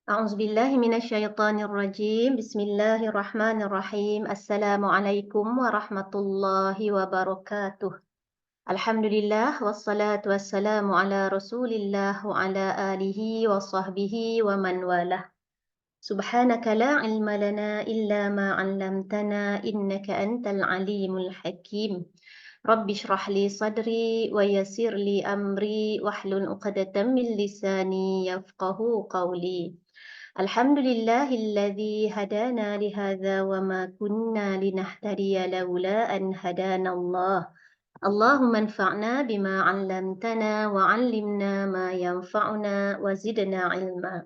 أعوذ بالله من الشيطان الرجيم بسم الله الرحمن الرحيم السلام عليكم ورحمة الله وبركاته الحمد لله والصلاة والسلام على رسول الله وعلى آله وصحبه ومن والاه سبحانك لا علم لنا إلا ما علمتنا إنك أنت العليم الحكيم رب اشرح لي صدري ويسر لي أمري واحلل عقدة من لساني يفقه قولي الحمد لله الذي هدانا لهذا وما كنا لنهتدي لولا أن هدانا الله اللهم انفعنا بما علمتنا وعلمنا ما ينفعنا وزدنا علما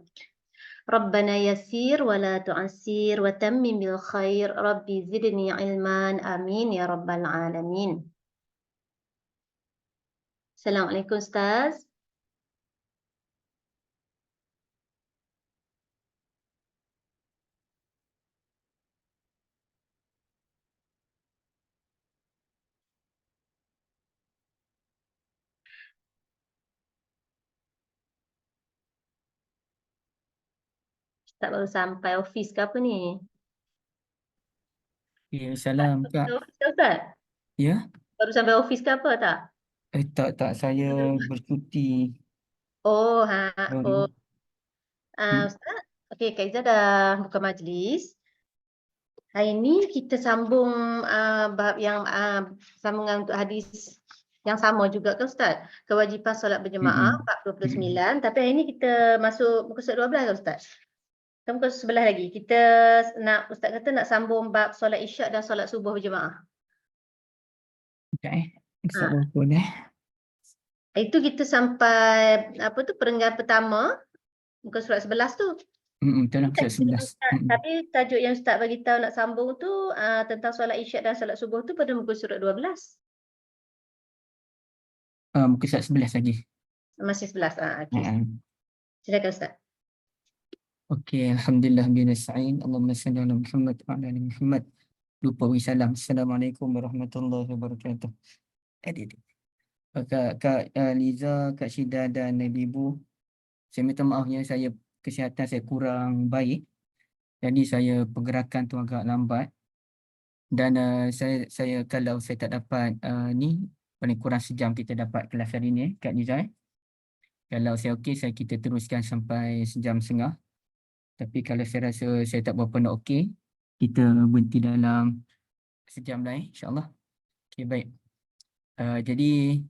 ربنا يسير ولا تعسير وتمم بالخير ربي زدني علما آمين يا رب العالمين. Assalamualaikum Ustaz. Ustaz baru sampai office ke apa ni? Ya, salam Kak. Sampai office ke Ustaz? Ya, Baru sampai office ke apa tak? tak saya bercuti Oh, baru. Ustaz. Okey, Kak Izzah dah buka majlis. Hari ini kita sambung bab yang sambungan untuk hadis yang sama juga kan Ustaz? Kewajipan solat berjemaah 49. Tapi hari ini kita masuk muka surat 12 kan Ustaz? Kita muka surat 11 lagi. Kita Ustaz kata nak sambung bab solat isyak dan solat subuh berjemaah. Sekejap Sekejap berapa dah? Itu kita sampai perenggan pertama muka surat 11 tu. Dalam surat 11. Tapi tajuk yang Ustaz bagi tahu nak sambung tu tentang solat isyak dan solat subuh tu pada muka surat 12. Muka surat 11 lagi. Masih 11. Okey. Silakan Ustaz. Okey, alhamdulillah bin nasta'in. Allahumma salli ala Muhammad wa ala ali Muhammad. Lupa bagi salam. Assalamualaikum warahmatullahi wabarakatuh. Kak Liza, Kak Syida dan Ibu, saya minta maaf ya, saya kesihatan saya kurang baik. Jadi saya pergerakan tu agak lambat. Dan saya kalau saya tak dapat ni paling kurang sejam kita dapat kelas hari ni Kak Liza. Kalau saya okey, kita teruskan sampai sejam setengah. Tapi kalau saya rasa saya tak berapa nak okey, kita berhenti dalam sejam lah insya-Allah. Okey, baik. Jadi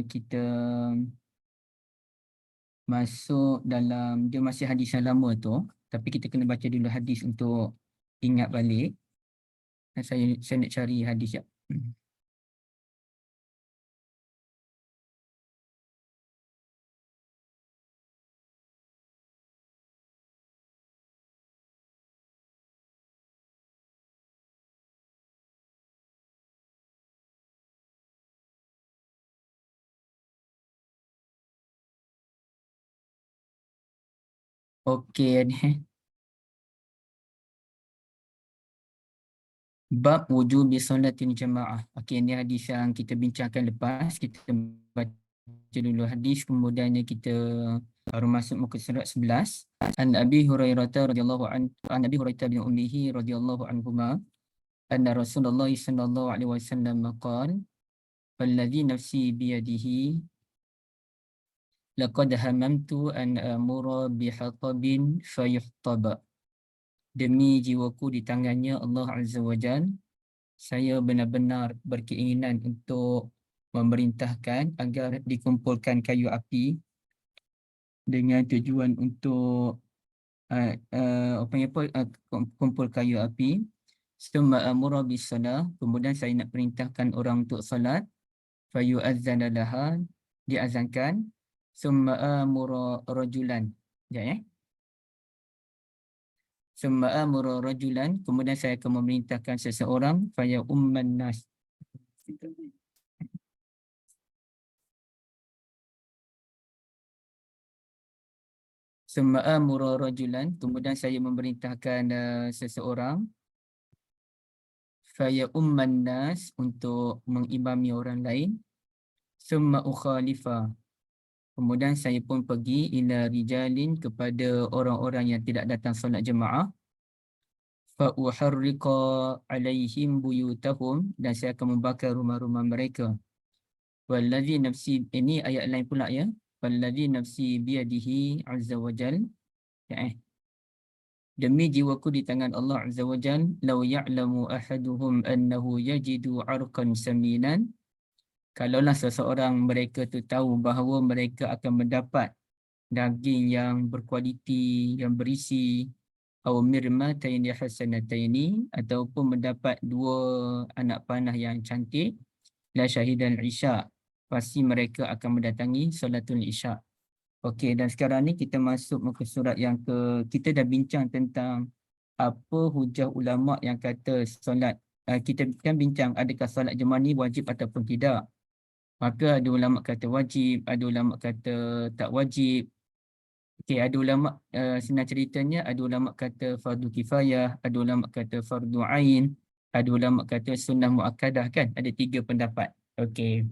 kita masuk dalam, dia masih hadis yang lama tu, tapi kita kena baca dulu hadis untuk ingat balik. Dan saya nak cari hadis ya. Okey ni. Bab wujubi solatin jamaah. Okey, ini hadis yang kita bincangkan lepas. Kita baca dulu hadis, kemudiannya kita baru masuk muka surat 11. An Abi Hurairah radhiyallahu an Abi Hurairah bin Ummihi radhiyallahu anhuma anna Rasulullah sallallahu alaihi wasallam qala falladhi nafsi biyadihi laqad hamamtu an amura bihatabin fayuhtaba. Demi jiwaku di tangannya Allah Azza wa Jalla, saya benar-benar berkeinginan untuk memerintahkan agar dikumpulkan kayu api dengan tujuan untuk kumpul kayu api. Summa amura bis-salah, kemudian saya nak perintahkan orang untuk salat. Fayu'azzana laha, diazankan. Summa amura rajulan. Summa amura rajulan, kemudian saya akan memerintahkan seseorang. Faya umman nas. Summa amura rajulan, kemudian saya memerintahkan seseorang. Faya umman nas, untuk mengimami orang lain. Summa ukhalifa, Kemudian saya pun pergi ila rijalin kepada orang-orang yang tidak datang solat jemaah. Fa uharriqa alaihim buyutahum, dan saya akan membakar rumah-rumah mereka. Wallazi nafsi, ini ayat lain pula ya. Wallazi nafsi biyadihi azza wa jal. Ya, demi jiwaku di tangan Allah azza wa jal, law ya'lamu ahaduhum annahu yajidu arqan saminan. Kalaulah seseorang mereka tu tahu bahawa mereka akan mendapat daging yang berkualiti, yang berisi, atau mirmataini hasanataini, ataupun mendapat 2 anak panah yang cantik, la syahidan isya, pasti mereka akan mendatangi solatul isya. Okey, dan sekarang ni kita masuk muka surat yang kita dah bincang tentang apa hujah ulama yang kata solat, kita kan bincang adakah solat jemaah ni wajib ataupun tidak. Maka ada ulama kata wajib, ada ulama kata tak wajib. Okey, ada ulama, senang ceritanya, ada ulama kata fardu kifayah, ada ulama kata fardu ain, ada ulama kata sunnah muakkadah, kan? Ada 3 pendapat. Okey.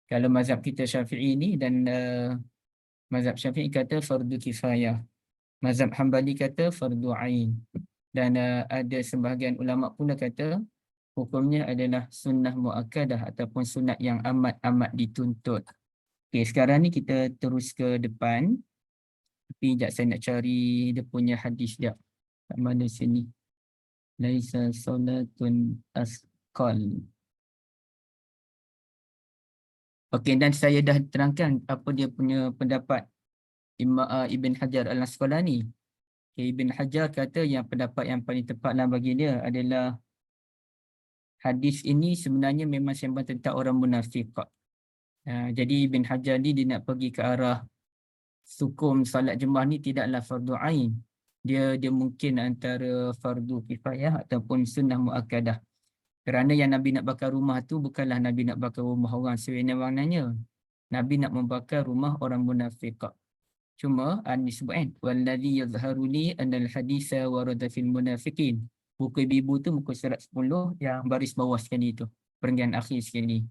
Kalau mazhab kita Syafi'i ni, dan mazhab Syafi'i kata fardu kifayah. Mazhab Hambali kata fardu ain. Dan ada sebahagian ulama pula kata hukumnya adalah sunnah muakkadah ataupun sunat yang amat-amat dituntut. Okey, sekarang ni kita terus ke depan. Tapi sekejap saya nak cari dia punya hadis sekejap. Kat mana sini? Laisa solatun asqal. Okey, dan saya dah terangkan apa dia punya pendapat Ibn Hajar Al-Asqalani. Okay, Ibn Hajar kata yang pendapat yang paling tepatlah bagi dia adalah hadis ini sebenarnya memang sembang tentang orang munafik. Jadi Ibn Hajar ni dia nak pergi ke arah hukum salat jemaah ni tidaklah fardu ain. Dia mungkin antara fardu kifayah ataupun sunnah muakkadah. Kerana yang Nabi nak bakar rumah tu bukanlah Nabi nak bakar rumah orang sewenang-wenangnya. Nabi nak membakar rumah orang munafik. Cuma disebut kan, wallazi yazharu li anal haditha warada fil munafiqin. Buku ibu tu muka surat 10 yang baris bawah sekali tu, perenggan akhir sekali.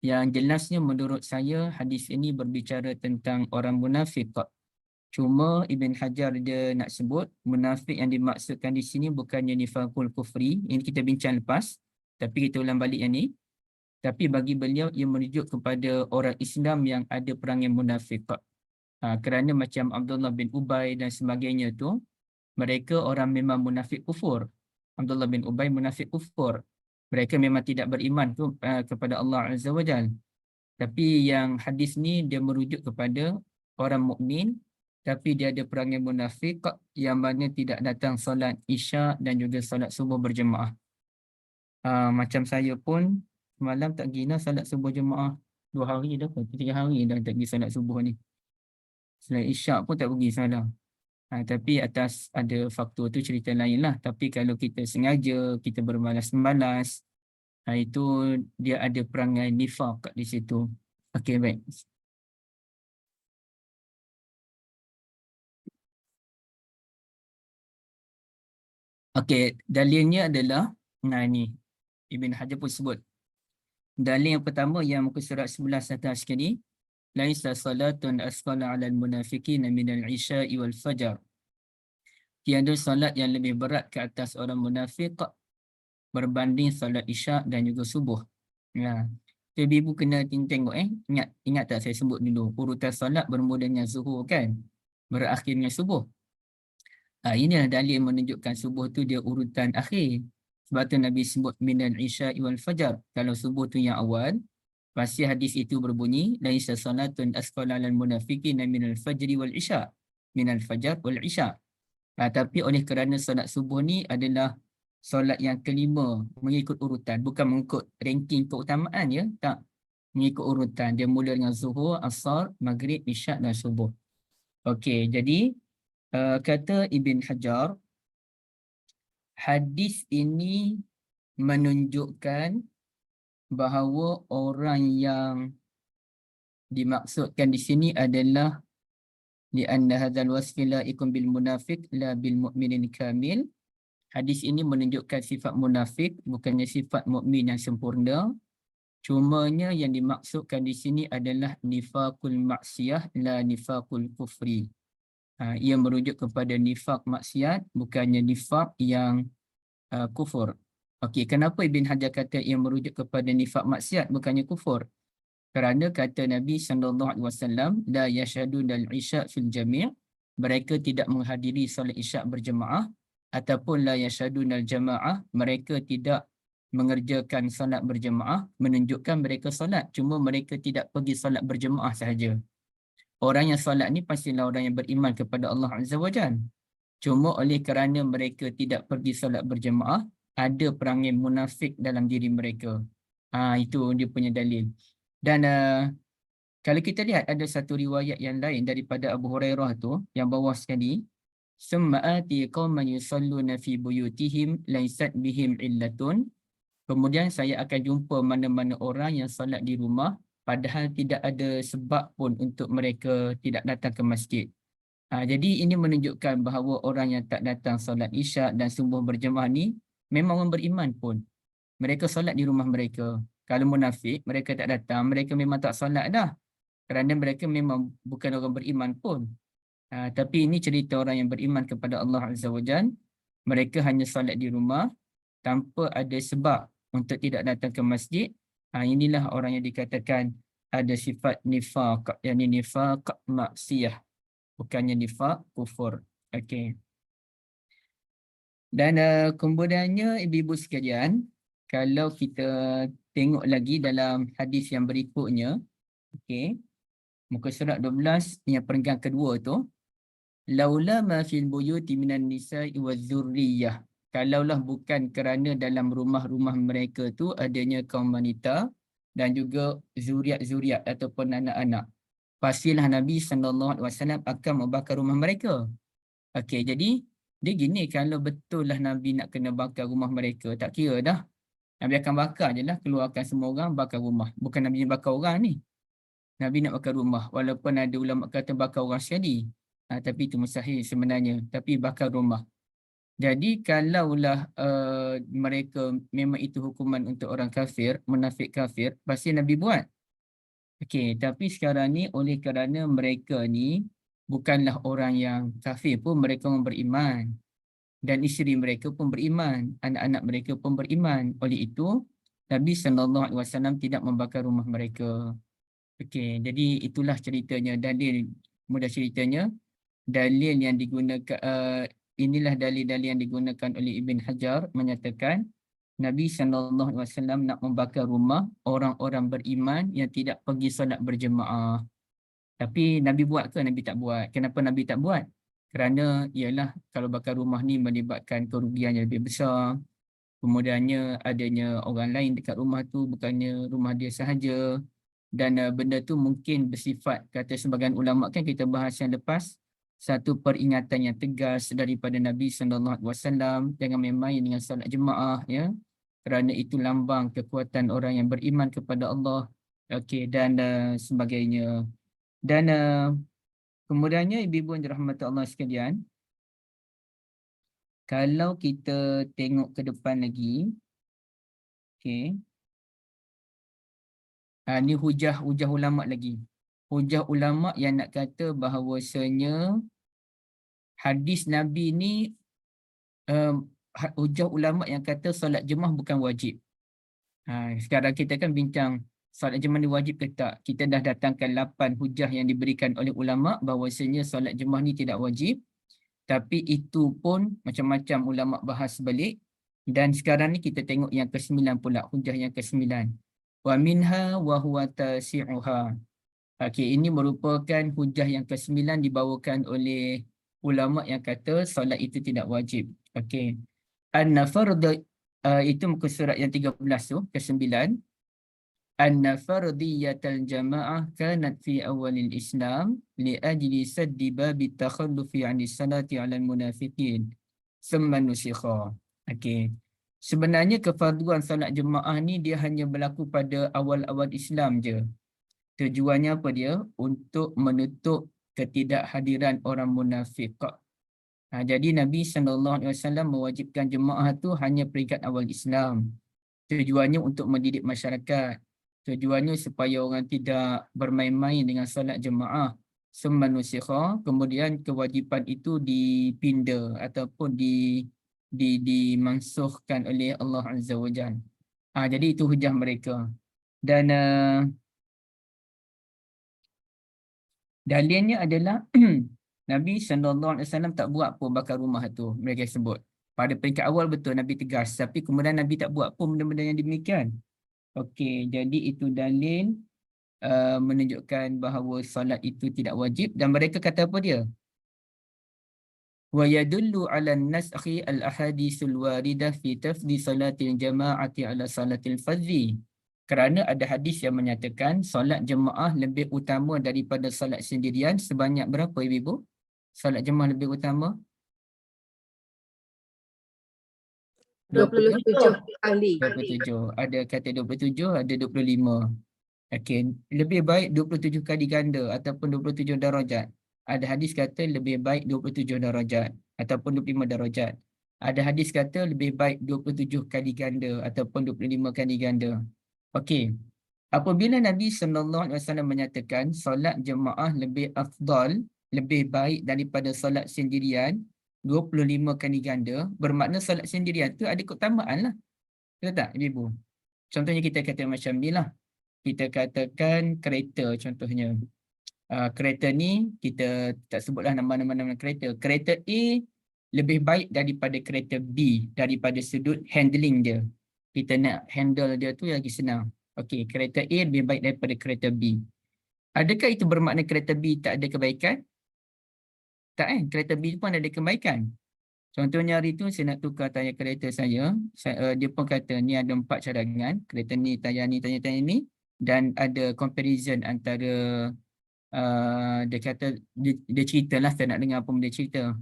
Yang jelasnya menurut saya hadis ini berbicara tentang orang munafik. Cuma Ibn Hajar dia nak sebut munafik yang dimaksudkan di sini bukannya nifaqul kufri, ini kita bincang lepas, tapi kita ulang balik yang ni. Tapi bagi beliau ia merujuk kepada orang Islam yang ada perangai munafik. Kerana macam Abdullah bin Ubay dan sebagainya tu, mereka orang memang munafik kufur. Abdullah bin Ubay munafik kufur. Mereka memang tidak beriman tu kepada Allah Azza wa Jal. Tapi yang hadis ni dia merujuk kepada orang mukmin, tapi dia ada perangai munafik yang mana tidak datang solat isyak dan juga solat subuh berjemaah. Macam saya pun semalam tak gina solat subuh jemaah 2 hari dah, 3 hari dah tak pergi solat subuh ni. Solat isyak pun tak pergi semalam. Tapi atas ada faktor tu cerita lain lah. Tapi kalau kita sengaja, kita bermalas-malas, itu dia ada perangai nifaq kat di situ. Okey, baik. Okey, dalilnya adalah, ni Ibn Hajar pun sebut. Dalil yang pertama yang muka surat 11 atas sekali, laisa salatun asqala 'alal munafiqin minal isya'i wal fajar. Tiada solat yang lebih berat ke atas orang munafik berbanding solat isyak dan juga subuh. Ibu kena tengok ingat tak saya sebut dulu urutan solat bermula dengan zuhur kan, berakhir dengan subuh. Inilah dalil menunjukkan subuh tu dia urutan akhir. Sebab tu Nabi sebut minal isya'i wal fajar. Kalau subuh tu yang awal, pasti hadis itu berbunyi laisa salatun asqala 'alal munafiqin minal fajri wal isya'. Minal fajar wal isya'. Tapi oleh kerana solat subuh ni adalah solat yang kelima mengikut urutan, bukan mengikut ranking keutamaan ya, tak, mengikut urutan. Dia mula dengan zuhur, asar, maghrib, isyak dan subuh. Okey, jadi kata Ibn Hajar, hadis ini menunjukkan bahawa orang yang dimaksudkan di sini adalah li'anna hadzal wasfi la'ikum bil munafiq la bil mu'minin kamil. Hadis ini menunjukkan sifat munafik, bukannya sifat mukmin yang sempurna. Cumanya yang dimaksudkan di sini adalah nifaqul maksiyah la nifaqul kufri. Ia merujuk kepada nifaq maksiat, bukannya nifaq yang kufur. Okey, kenapa Ibn Hajar kata ia merujuk kepada nifaq maksiat bukannya kufur? Kerana kata Nabi SAW, la yashhaduna al-isya' fil jami', mereka tidak menghadiri solat isyak berjemaah, ataupun la yashhaduna al-jama'ah, mereka tidak mengerjakan solat berjemaah, menunjukkan mereka solat, cuma mereka tidak pergi solat berjemaah sahaja. Orang yang solat ni pastilah orang yang beriman kepada Allah Azza wa Jalla. Cuma oleh kerana mereka tidak pergi solat berjemaah, ada perangai munafik dalam diri mereka. Itu dia punya dalil. Dan kalau kita lihat ada satu riwayat yang lain daripada Abu Hurairah tu, yang bawah sekali, summa ati qauman yusalluna fi buyutihim laysat bihim illatun. Kemudian saya akan jumpa mana-mana orang yang solat di rumah padahal tidak ada sebab pun untuk mereka tidak datang ke masjid. Jadi ini menunjukkan bahawa orang yang tak datang solat isyak dan subuh berjemaah ni memang orang beriman pun. Mereka solat di rumah mereka. Kalau munafik, mereka tak datang, mereka memang tak solat dah. Kerana mereka memang bukan orang beriman pun. Tapi ini cerita orang yang beriman kepada Allah Azza wa Jalla. Mereka hanya solat di rumah tanpa ada sebab untuk tidak datang ke masjid. Inilah orang yang dikatakan ada sifat nifaq, yakni nifaq maksiyah, bukannya nifaq kufur. Okey. Dan kemudiannya ibu-ibu sekalian, kalau kita tengok lagi dalam hadis yang berikutnya, okey, muka surat 12 yang peringkat kedua tu, laula ma fil buyuti minan nisa'i waz-zurriyyah. Kalaulah bukan kerana dalam rumah-rumah mereka tu adanya kaum wanita dan juga zuriat-zuriat ataupun anak-anak, pastilah Nabi SAW akan membakar rumah mereka. Okey, jadi dia gini, kalau betul lah Nabi nak kena bakar rumah mereka, tak kira dah. Nabi akan bakar je lah, keluarkan semua orang, bakar rumah. Bukan Nabi yang bakar orang ni. Nabi nak bakar rumah. Walaupun ada ulama kata bakar orang sekali. Tapi itu mustahil sebenarnya. Tapi bakar rumah. Jadi kalaulah mereka memang itu hukuman untuk orang kafir, munafik kafir, pasti Nabi buat. Okey, tapi sekarang ni oleh kerana mereka ni bukanlah orang yang kafir pun, mereka orang beriman. Dan isteri mereka pun beriman, anak-anak mereka pun beriman. Oleh itu, Nabi SAW tidak membakar rumah mereka. Okey, jadi itulah ceritanya. Dalil, mudah ceritanya, dalil yang digunakan, inilah dalil-dalil yang digunakan oleh Ibn Hajar menyatakan Nabi SAW nak membakar rumah orang-orang beriman yang tidak pergi solat berjemaah. Tapi Nabi buat ke Nabi tak buat? Kenapa Nabi tak buat? Kerana ialah kalau bakar rumah ni melibatkan kerugian yang lebih besar. Kemudiannya adanya orang lain dekat rumah tu, bukannya rumah dia sahaja. Dan benda tu mungkin bersifat, kata sebagian ulama, kan kita bahas yang lepas, satu peringatan yang tegas daripada Nabi SAW, jangan main-main dengan solat jemaah, ya, kerana itu lambang kekuatan orang yang beriman kepada Allah. Okey, dan sebagainya. Dan kemudiannya ibu-ibu yang dirahmati Allah sekalian, kalau kita tengok ke depan lagi, okey, ni hujah ulama lagi. Hujah ulama yang nak kata bahawasanya hadis Nabi ni, hujah ulama yang kata solat jemaah bukan wajib. Sekarang kita kan bincang solat jemaah ni wajib ke tak. Kita dah datangkan 8 hujah yang diberikan oleh ulama bahawasanya solat jemaah ni tidak wajib. Tapi itu pun macam-macam ulama bahas balik. Dan sekarang ni kita tengok yang ke-9 pula, hujah yang ke-9. Wa minha wa huwa tasi'uha. Okey, ini merupakan hujah yang ke-9 dibawakan oleh ulama yang kata solat itu tidak wajib. Okey. Anna fardhu, itu muka surat yang 13 tu, ke-9. Anna fardhiyatal jama'ah kanat fi awalil Islam li ajli saddi babi takhallufi 'anis salati 'alal munafiqin. Summa nusikha. Okey. Sebenarnya kefarduan solat jemaah ni dia hanya berlaku pada awal-awal Islam je. Tujuannya apa dia? Untuk menutup ketidakhadiran orang munafik. Jadi Nabi SAW mewajibkan jemaah tu hanya peringkat awal Islam. Tujuannya untuk mendidik masyarakat Tujuannya supaya orang tidak bermain-main dengan solat jemaah. Summa nusikha, kemudian kewajipan itu dipinda ataupun dimansuhkan oleh Allah Azza wa Jalla. Jadi itu hujah mereka. Dan dalilnya adalah Nabi SAW tak buat pun bakar rumah tu, mereka sebut. Pada peringkat awal betul Nabi tegas, tapi kemudian Nabi tak buat pun benda-benda yang demikian. Okey, jadi itu dalil menunjukkan bahawa solat itu tidak wajib, dan mereka kata apa dia? Wa yadullu 'ala an-naskhi al-ahaditsul waridah fi tafdhi salatil jama'ati 'ala salatil fardhi. Kerana ada hadis yang menyatakan solat jemaah lebih utama daripada solat sendirian sebanyak berapa ibu-ibu? Solat jemaah lebih utama? 27 kali. 27. Ada kata 27, ada 25. Okey, lebih baik 27 kali ganda ataupun 27 darajat. Ada hadis kata lebih baik 27 darajat ataupun 25 darajat. Ada hadis kata lebih baik 27 kali ganda ataupun 25 kali ganda. Okey. Apabila Nabi SAW menyatakan solat jemaah lebih afdal, lebih baik daripada solat sendirian 25 kali ganda, bermakna solat sendirian tu ada keutamaan lah. Betul tak ibu-ibu? Contohnya kita kata macam ni lah. Kita katakan kereta contohnya. Kereta ni kita tak sebutlah nama-nama kereta. Kereta A lebih baik daripada kereta B daripada sudut handling dia. Kita nak handle dia tu lagi senang. Okey, kereta A lebih baik daripada kereta B. Adakah itu bermakna kereta B tak ada kebaikan? Tak kereta B pun ada kebaikan. Contohnya hari tu saya nak tukar tayar kereta saya, dia pun kata ni ada 4 cadangan, kereta ni, tayar ni, dan ada comparison antara, dia kata, dia ceritalah, saya nak dengar apa dia cerita.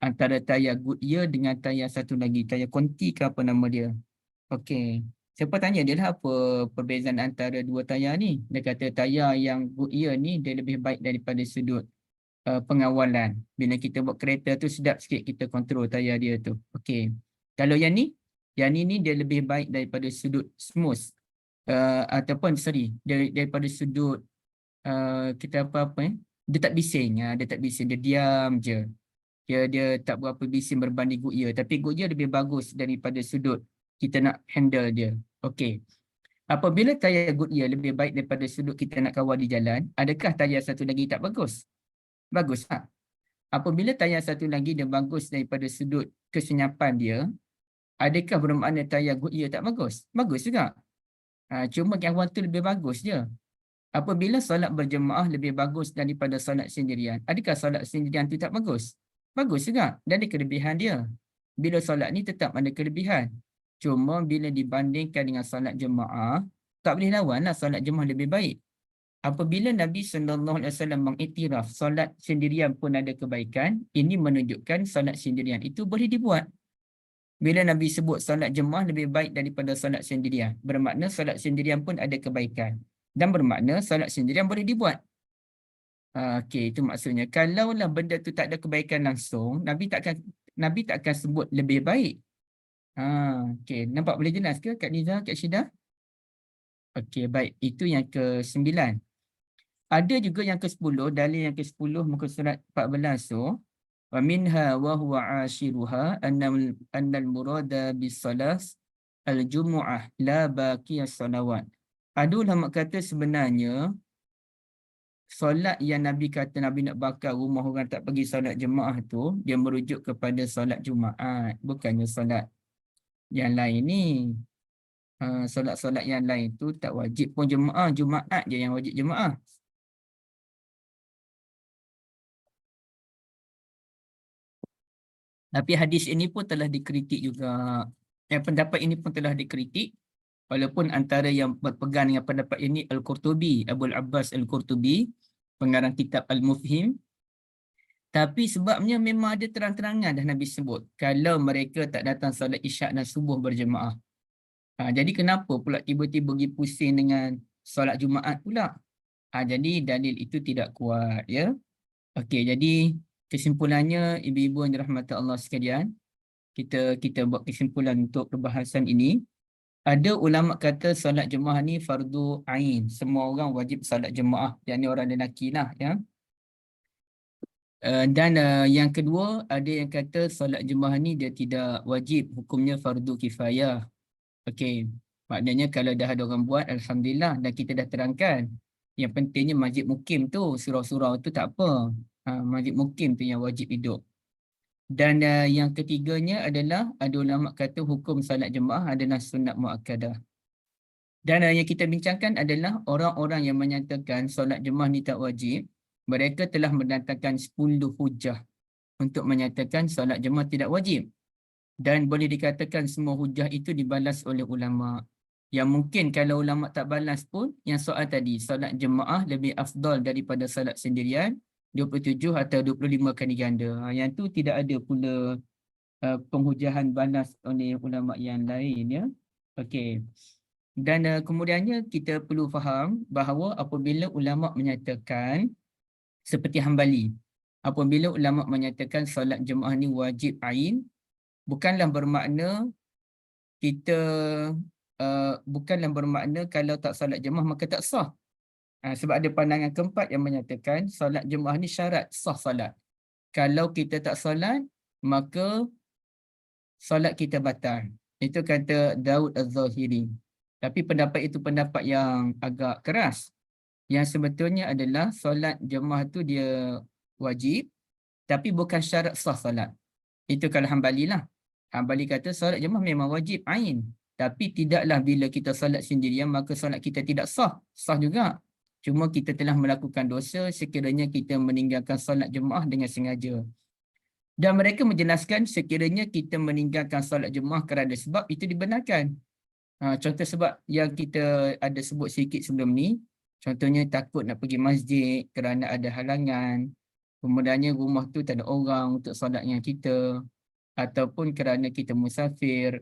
Antara tayar Goodyear dengan tayar satu lagi, tayar Conti ke apa nama dia. Okey, saya pun tanya dia lah apa perbezaan antara dua tayar ni. Dia kata tayar yang Goodyear ni dia lebih baik daripada sudut pengawalan. Bila kita buat kereta tu sedap sikit kita kontrol tayar dia tu. Okey. Kalau yang ni dia lebih baik daripada sudut smooth. Ataupun daripada sudut kita apa dia tak bising. Dia tak bising, dia diam je. Dia tak berapa bising berbanding Goodyear, tapi Goodyear lebih bagus daripada sudut kita nak handle dia. Okey. Apabila tayar Goodyear lebih baik daripada sudut kita nak kawal di jalan, adakah tayar satu lagi tak bagus? Bagus tak? Apabila tayar satu lagi dia bagus daripada sudut kesenyapan dia, adakah bermakna tayar Goodyear tak bagus? Bagus juga. Cuma yang awal tu lebih bagus je. Apabila solat berjemaah lebih bagus daripada solat sendirian, adakah solat sendirian tu tak bagus? Bagus juga. Dan ada kelebihan dia. Bila solat ni tetap ada kelebihan. Cuma bila dibandingkan dengan solat jemaah, tak boleh lawan lah, solat jemaah lebih baik. Apabila Nabi SAW mengiktiraf solat sendirian pun ada kebaikan, ini menunjukkan solat sendirian itu boleh dibuat. Bila Nabi sebut solat jemaah lebih baik daripada solat sendirian, bermakna solat sendirian pun ada kebaikan. Dan bermakna solat sendirian boleh dibuat. Okey, itu maksudnya. Kalaulah benda tu tak ada kebaikan langsung, Nabi tak akan sebut lebih baik. Okey, nampak boleh jelas ke Kak Niza, Kak Syida? Okey, baik. Itu yang ke-9. Ada juga yang ke-10, dalil yang ke-10 muka surat 14 tu, wa minha wa huwa ashiruha annal murada bis salas al-jumu'ah la baqiyas salawat. Ada ulama kata sebenarnya solat yang Nabi kata Nabi nak bakar rumah orang tak pergi solat jemaah tu, dia merujuk kepada solat Jumaat, bukannya solat yang lain ni. Solat-solat yang lain tu tak wajib pun jemaah, Jumaat je yang wajib jemaah. Tapi hadis ini pun telah dikritik juga. Pendapat ini pun telah dikritik. Walaupun antara yang berpegang dengan pendapat ini Al-Qurtubi, Abul Abbas Al-Qurtubi, pengarang kitab Al-Mufhim. Tapi sebabnya memang ada terang-terangan dah Nabi sebut. Kalau mereka tak datang solat isyak dan subuh berjemaah. Jadi kenapa pula tiba-tiba pergi pusing dengan solat Jumaat pula? Jadi dalil itu tidak kuat. Ya. Okey, jadi kesimpulannya ibu-ibu yang dirahmati Allah sekalian, kita buat kesimpulan untuk perbahasan ini. Ada ulama kata solat jemaah ni fardu ain. Semua orang wajib solat jemaah. Yang ni orang lelaki lah. Ya. Dan yang kedua, ada yang kata solat jemaah ni dia tidak wajib. Hukumnya fardu kifayah. Okey. Maknanya kalau dah ada orang buat, Alhamdulillah. Dan kita dah terangkan. Yang pentingnya masjid mukim tu, surau-surau tu tak apa. Masjid mukim tu yang wajib hidup. Dan yang ketiganya adalah ada ulama kata hukum salat jemaah adalah sunat muakkadah. Dan yang kita bincangkan adalah orang-orang yang menyatakan solat jemaah ni tak wajib, mereka telah mendatangkan 10 hujah untuk menyatakan solat jemaah tidak wajib. Dan boleh dikatakan semua hujah itu dibalas oleh ulama. Yang mungkin kalau ulama tak balas pun, yang soal tadi, solat jemaah lebih afdal daripada solat sendirian, 27 atau 25 kali ganda. Yang tu tidak ada pula penghujahan balas oleh ulama yang lain, ya. Okey. Dan kemudiannya kita perlu faham bahawa apabila ulama menyatakan seperti Hambali, apabila ulama menyatakan solat jemaah ni wajib ain, bukanlah bermakna kita bukanlah bermakna kalau tak solat jemaah maka tak sah. Sebab ada pandangan keempat yang menyatakan solat jemaah ni syarat sah solat. Kalau kita tak solat, maka solat kita batal. Itu kata Daud Az-Zahiri. Tapi pendapat itu pendapat yang agak keras. Yang sebetulnya adalah solat jemaah tu dia wajib, tapi bukan syarat sah solat. Itu kalau Hambali lah. Hambali kata solat jemaah memang wajib ain. Tapi tidaklah bila kita solat sendirian maka solat kita tidak sah. Sah juga. Cuma kita telah melakukan dosa sekiranya kita meninggalkan solat jemaah dengan sengaja. Dan mereka menjelaskan sekiranya kita meninggalkan solat jemaah kerana sebab itu dibenarkan. Contoh sebab yang kita ada sebut sikit sebelum ni, contohnya takut nak pergi masjid kerana ada halangan, kemudiannya rumah tu tak ada orang untuk solat dengan kita, ataupun kerana kita musafir,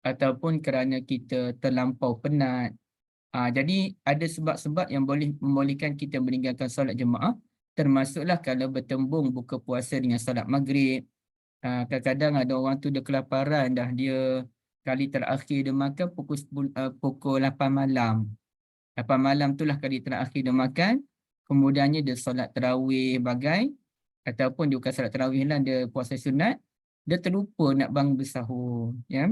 ataupun kerana kita terlampau penat. Jadi ada sebab-sebab yang boleh membolehkan kita meninggalkan solat jemaah, termasuklah kalau bertembung buka puasa dengan solat maghrib. Kadang-kadang ada orang tu dia kelaparan dah, dia kali terakhir dia makan pukul 8 malam. 8 malam itulah kali terakhir dia makan. Kemudiannya dia solat tarawih bagai, ataupun dia bukan solat tarawih lah, dia puasa sunat. Dia terlupa nak bangun bersahur. Ya?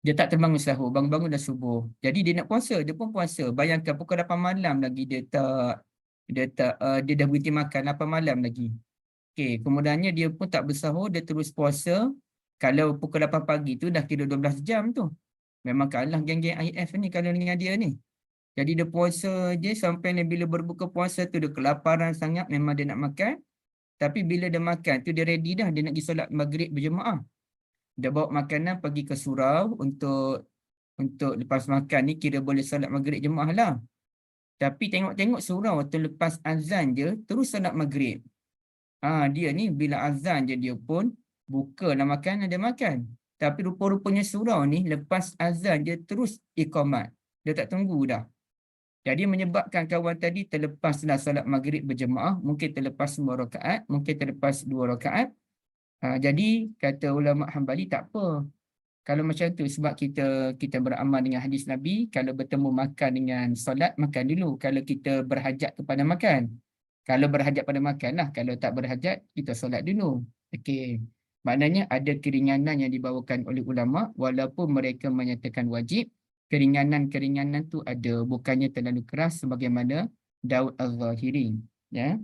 Dia tak terbangun sahur, bangun-bangun dah subuh. Jadi dia nak puasa, dia pun puasa. Bayangkan pukul 8 malam lagi dia dah berhenti makan 8 malam lagi. Okey, kemudiannya dia pun tak bersahur, dia terus puasa. Kalau pukul 8 pagi tu dah kira 12 jam tu. Memang kalah geng-geng IF ni kalau dengan dia ni. Jadi dia puasa je sampai bila berbuka puasa tu dia kelaparan sangat, memang dia nak makan. Tapi bila dia makan tu dia ready dah, dia nak pergi solat maghrib berjemaah. Dia bawa makanan pergi ke surau untuk lepas makan ni kira boleh solat maghrib jemaah lah. Tapi tengok-tengok surau tu lepas azan je terus solat maghrib. Dia ni bila azan je dia pun buka lah makan, dia makan. Tapi rupa-rupanya surau ni lepas azan je terus iqamat. Dia tak tunggu dah. Jadi menyebabkan kawan tadi terlepaslah solat maghrib berjemaah. Mungkin terlepas semua rakaat, mungkin terlepas 2 rakaat. Jadi kata ulama Hambali tak apa. Kalau macam tu sebab kita beramal dengan hadis Nabi, kalau bertemu makan dengan solat, makan dulu. Kalau kita berhajat kepada makan. Kalau berhajat pada makan lah. Kalau tak berhajat, kita solat dulu. Okey. Maknanya ada keringanan yang dibawakan oleh ulama, walaupun mereka menyatakan wajib, keringanan-keringanan tu ada. Bukannya terlalu keras sebagaimana Daud Az-Zahiri. Ya.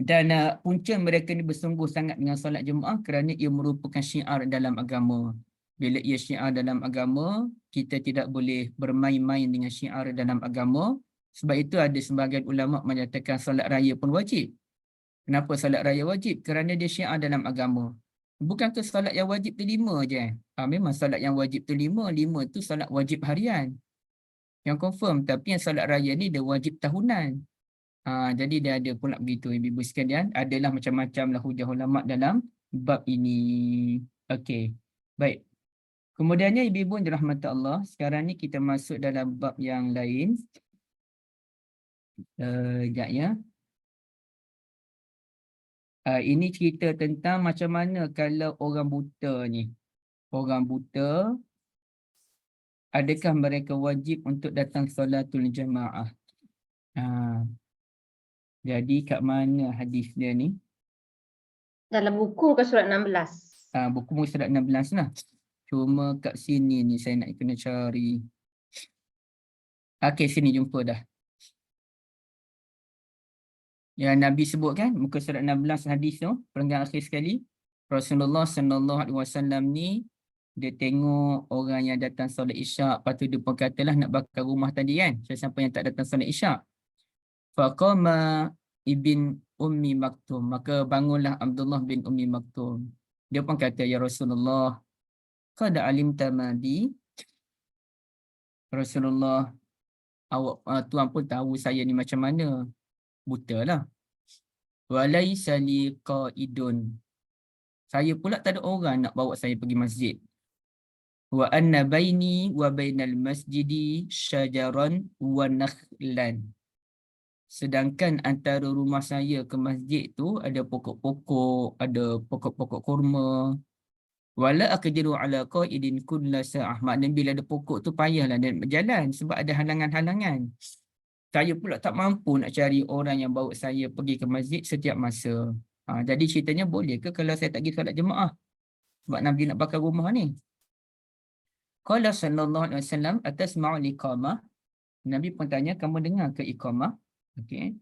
Dan punca mereka ni bersungguh sangat dengan solat jemaah kerana ia merupakan syiar dalam agama. Bila ia syiar dalam agama, kita tidak boleh bermain-main dengan syiar dalam agama. Sebab itu ada sebahagian ulama menyatakan solat raya pun wajib. Kenapa solat raya wajib? Kerana dia syiar dalam agama. Bukankah solat yang wajib tu 5 je? Memang solat yang wajib tu 5. 5 tu solat wajib harian. Yang confirm. Tapi yang solat raya ni dia wajib tahunan. Jadi dia ada pula begitu ibu-ibu sekalian. Adalah macam-macam lah hujah ulama dalam bab ini. Okey. Baik. Kemudiannya ibu-ibu yang dirahmati Allah, sekarang ni kita masuk dalam bab yang lain. Sekejap ya. Ini cerita tentang macam mana kalau orang buta ni. Orang buta adakah mereka wajib untuk datang solatul jamaah? Jadi kat mana hadis dia ni? Dalam buku ke surat 16? Buku muka surat 16 lah. Cuma kat sini ni saya nak kena cari. Okey, sini jumpa dah. Yang Nabi sebut kan, muka surat 16 hadis tu, perenggan akhir sekali. Rasulullah SAW ni, dia tengok orang yang datang solat isyak, lepas tu dia pun katalah nak bakar rumah tadi kan. Siapa yang tak datang solat isyak. Faqama ibn Ummi Maktum. Maka bangunlah Abdullah bin Ummi Maktum. Dia pun kata, ya Rasulullah, qad alimta ma bi. Rasulullah, tuan pun tahu saya ni macam mana. Buta lah. Walaysa li qaidun. Saya pula tak ada orang nak bawa saya pergi masjid. Wa anna baini wa bainal masjidi syajaran wa nakhlan. Sedangkan antara rumah saya ke masjid tu ada pokok-pokok, ada pokok-pokok kurma. Wala aqdiru ala qaidin kulla sa'ah. Maknanya bila ada pokok tu payahlah dia berjalan sebab ada halangan-halangan. Saya pula tak mampu nak cari orang yang bawa saya pergi ke masjid setiap masa. Jadi ceritanya boleh ke kalau saya tak pergi solat jemaah? Sebab Nabi nak bakar rumah ni. Qala sallallahu alaihi wasallam atasma'u liqamah. Nabi pun tanya, kamu dengar ke iqamah? Okey.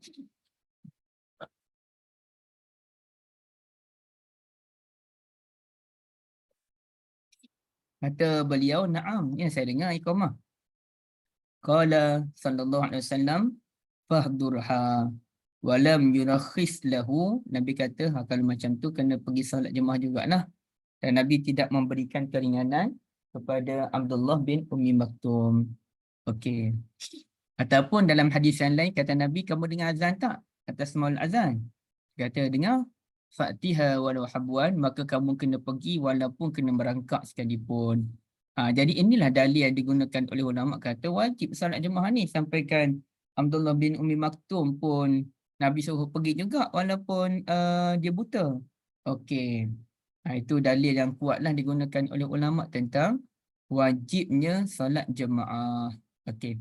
Kata beliau, na'am, ya saya dengar iqamah. Qala sallallahu alaihi wasallam fahdurha wa lam yurakhis lahu. Nabi kata, kalau macam tu kena pergi solat jemaah jugalah. Dan Nabi tidak memberikan keringanan kepada Abdullah bin Ummi Maktum. Okey. Ataupun dalam hadis yang lain kata Nabi, kamu dengar azan tak? Atas maul azan. Kata dengar, fa'tiha walau habwan, maka kamu kena pergi walaupun kena merangkak sekalipun. Jadi inilah dalil yang digunakan oleh ulama, kata wajib solat jemaah ni. Sampaikan Abdullah bin Ummi Maktum pun Nabi suruh pergi juga walaupun dia buta. Okey. Itu dalil yang kuatlah digunakan oleh ulama tentang wajibnya solat jemaah. Okey.